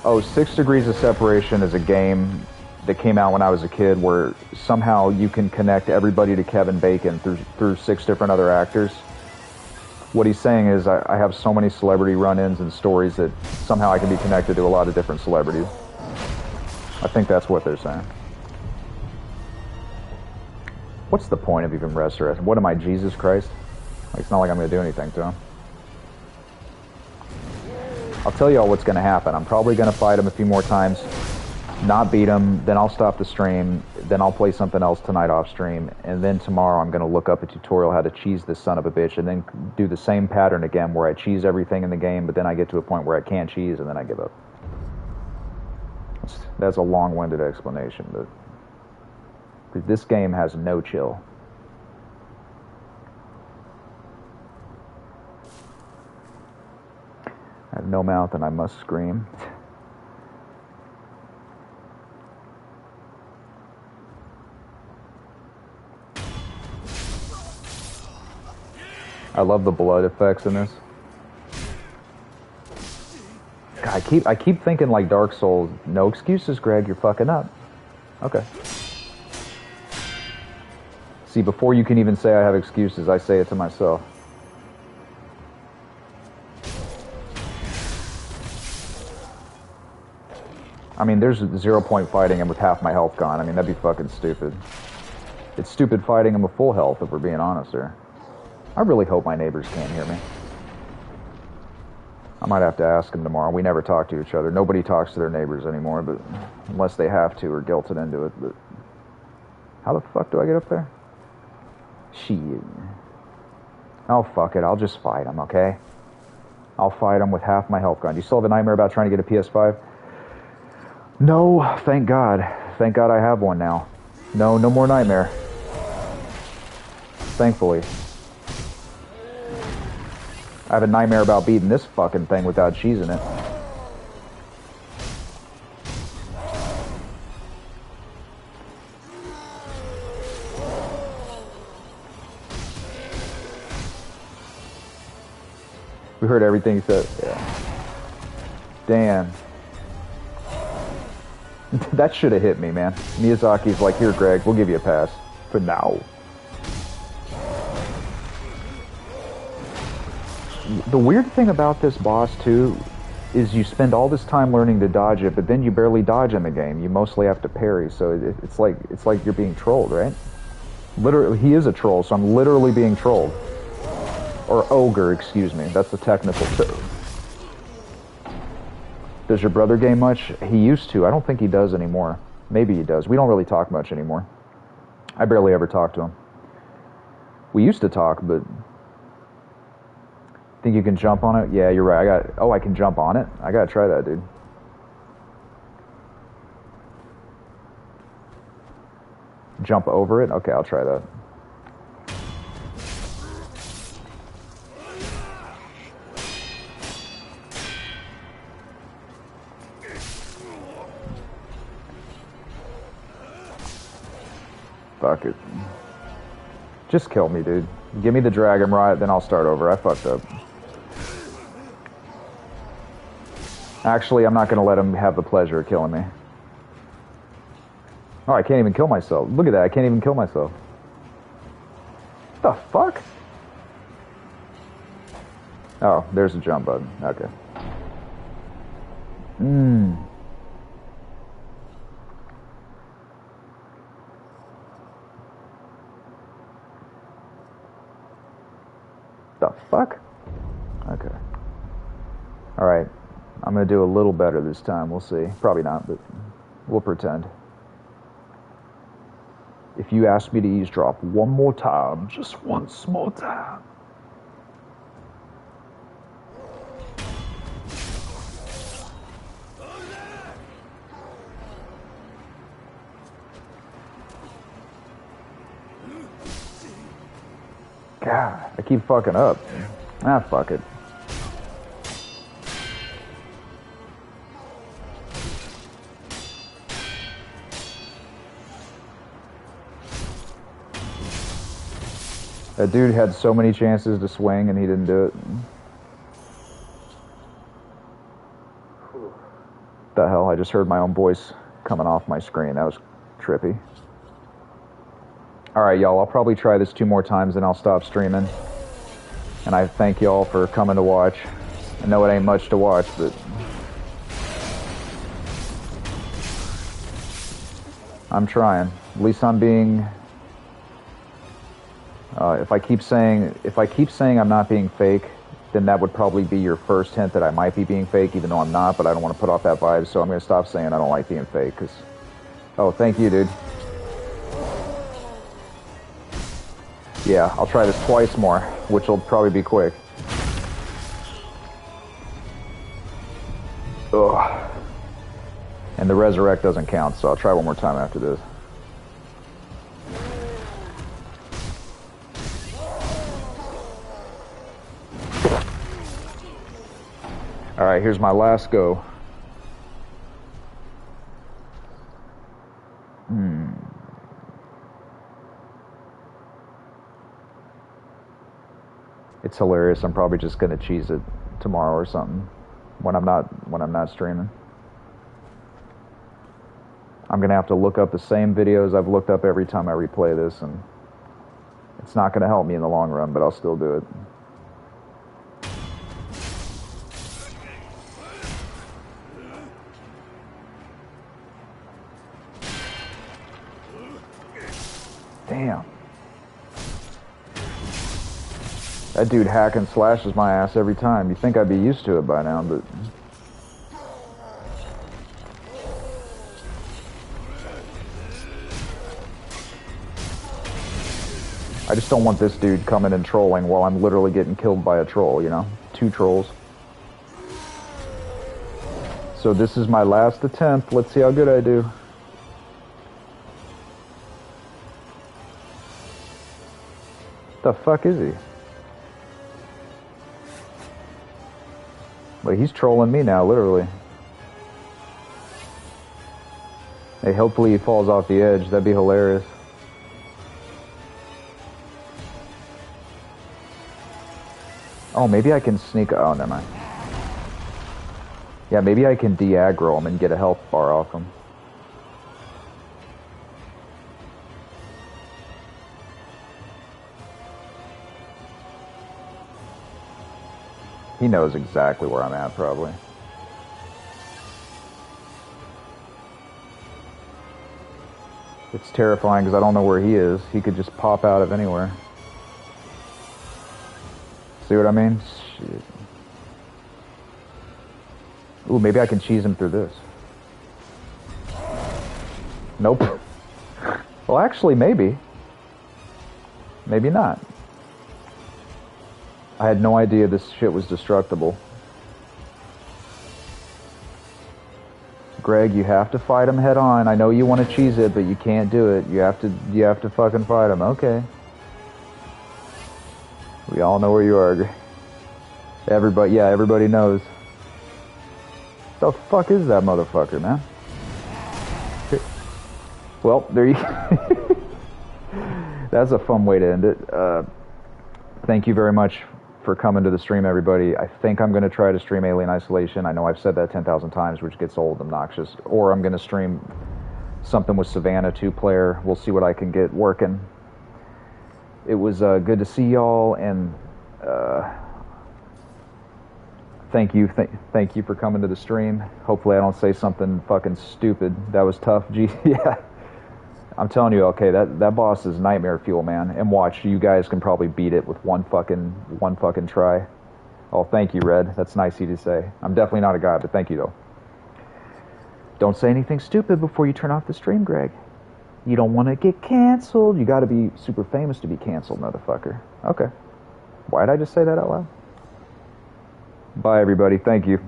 Speaker 1: Oh, 6 Degrees of Separation is a game that came out when I was a kid where somehow you can connect everybody to Kevin Bacon through 6 different other actors. What he's saying is I have so many celebrity run-ins and stories that somehow I can be connected to a lot of different celebrities. I think that's what they're saying. What's the point of even resurrecting? What am I, Jesus Christ? Like, it's not like I'm going to do anything to him. I'll tell y'all what's going to happen. I'm probably going to fight him a few more times, not beat him, then I'll stop the stream, then I'll play something else tonight off stream, and then tomorrow I'm going to look up a tutorial how to cheese this son of a bitch, and then do the same pattern again where I cheese everything in the game, but then I get to a point where I can't cheese, and then I give up. That's a long-winded explanation, but this game has no chill. I have no mouth and I must scream. I love the blood effects in this. God, I keep thinking like Dark Souls. No excuses, Greg. You're fucking up. Okay. See, before you can even say I have excuses, I say it to myself. I mean, there's 0 point fighting him with half my health gone. I mean, that'd be fucking stupid. It's stupid fighting him with full health, if we're being honest here. I really hope my neighbors can't hear me. I might have to ask them tomorrow. We never talk to each other. Nobody talks to their neighbors anymore, but unless they have to or guilted into it. But how the fuck do I get up there? Shit. Oh, fuck it. I'll just fight him, okay? I'll fight him with half my health gone. Do you still have a nightmare about trying to get a PS5? No, thank God. Thank God I have one now. No more nightmare. Thankfully. I have a nightmare about beating this fucking thing without cheesing it. We heard everything he said. Yeah. Damn. That should have hit me, man. Miyazaki's like, here, Greg, we'll give you a pass. For now. The weird thing about this boss, too, is you spend all this time learning to dodge it, but then you barely dodge in the game. You mostly have to parry, so it's like you're being trolled, right? Literally, he is a troll, so I'm literally being trolled. Or ogre, excuse me. That's the technical term. Does your brother game much? He used to. I don't think he does anymore. Maybe he does. We don't really talk much anymore. I barely ever talk to him. We used to talk, but... Think you can jump on it? Yeah, you're right. I can jump on it? I gotta try that, dude. Jump over it? Okay, I'll try that. Fuck it. Just kill me, dude. Give me the dragon rot, then I'll start over. I fucked up. Actually, I'm not going to let him have the pleasure of killing me. Oh, I can't even kill myself. Look at that, I can't even kill myself. What the fuck? Oh, there's a jump button. Okay. The fuck? Okay. Alright. I'm gonna do a little better this time. We'll see. Probably not, but we'll pretend. If you ask me to eavesdrop one more time, just once more time. God, I keep fucking up. Ah, fuck it. That dude had so many chances to swing and he didn't do it. The hell, I just heard my own voice coming off my screen. That was trippy. Alright, y'all, I'll probably try this 2 more times and I'll stop streaming. And I thank y'all for coming to watch. I know it ain't much to watch, but I'm trying. At least I'm being... if I keep saying I'm not being fake, then that would probably be your first hint that I might be being fake, even though I'm not, but I don't want to put off that vibe, so I'm going to stop saying I don't like being fake, because... Oh, thank you, dude. Yeah, I'll try this twice more, which will probably be quick. Ugh. And the resurrect doesn't count, so I'll try one more time after this. Alright, here's my last go. It's hilarious. I'm probably just gonna cheese it tomorrow or something when I'm not streaming. I'm gonna have to look up the same videos I've looked up every time I replay this, and it's not gonna help me in the long run, but I'll still do it. Damn. That dude hack and slashes my ass every time. You'd think I'd be used to it by now, but... I just don't want this dude coming and trolling while I'm literally getting killed by a troll, you know? 2 trolls. So this is my last attempt. Let's see how good I do. The fuck is he? But he's trolling me now, literally. Hey, hopefully he falls off the edge. That'd be hilarious. Oh, maybe I can sneak... Oh, never mind. Yeah, maybe I can de-aggro him and get a health bar off him. He knows exactly where I'm at, probably. It's terrifying because I don't know where he is. He could just pop out of anywhere. See what I mean? Shit. Ooh, maybe I can cheese him through this. Nope. Well, actually, maybe. Maybe not. I had no idea this shit was destructible. Greg, you have to fight him head on. I know you want to cheese it, but you can't do it. You have to fucking fight him. Okay. We all know where you are. Everybody, yeah, everybody knows. The fuck is that motherfucker, man? Well, there you go. That's a fun way to end it. Thank you very much for coming to the stream, everybody. I think I'm going to try to stream Alien Isolation. I know I've said that 10,000 times, which gets old and obnoxious. Or I'm going to stream something with Savannah 2-player. We'll see what I can get working. It was good to see y'all, and thank you for coming to the stream. Hopefully I don't say something fucking stupid. That was tough. Gee, yeah. I'm telling you, okay, that boss is nightmare fuel, man. And watch, you guys can probably beat it with one fucking try. Oh, thank you, Red. That's nice of you to say. I'm definitely not a god, but thank you, though. Don't say anything stupid before you turn off the stream, Greg. You don't want to get canceled. You got to be super famous to be canceled, motherfucker. Okay. Why did I just say that out loud? Bye, everybody. Thank you.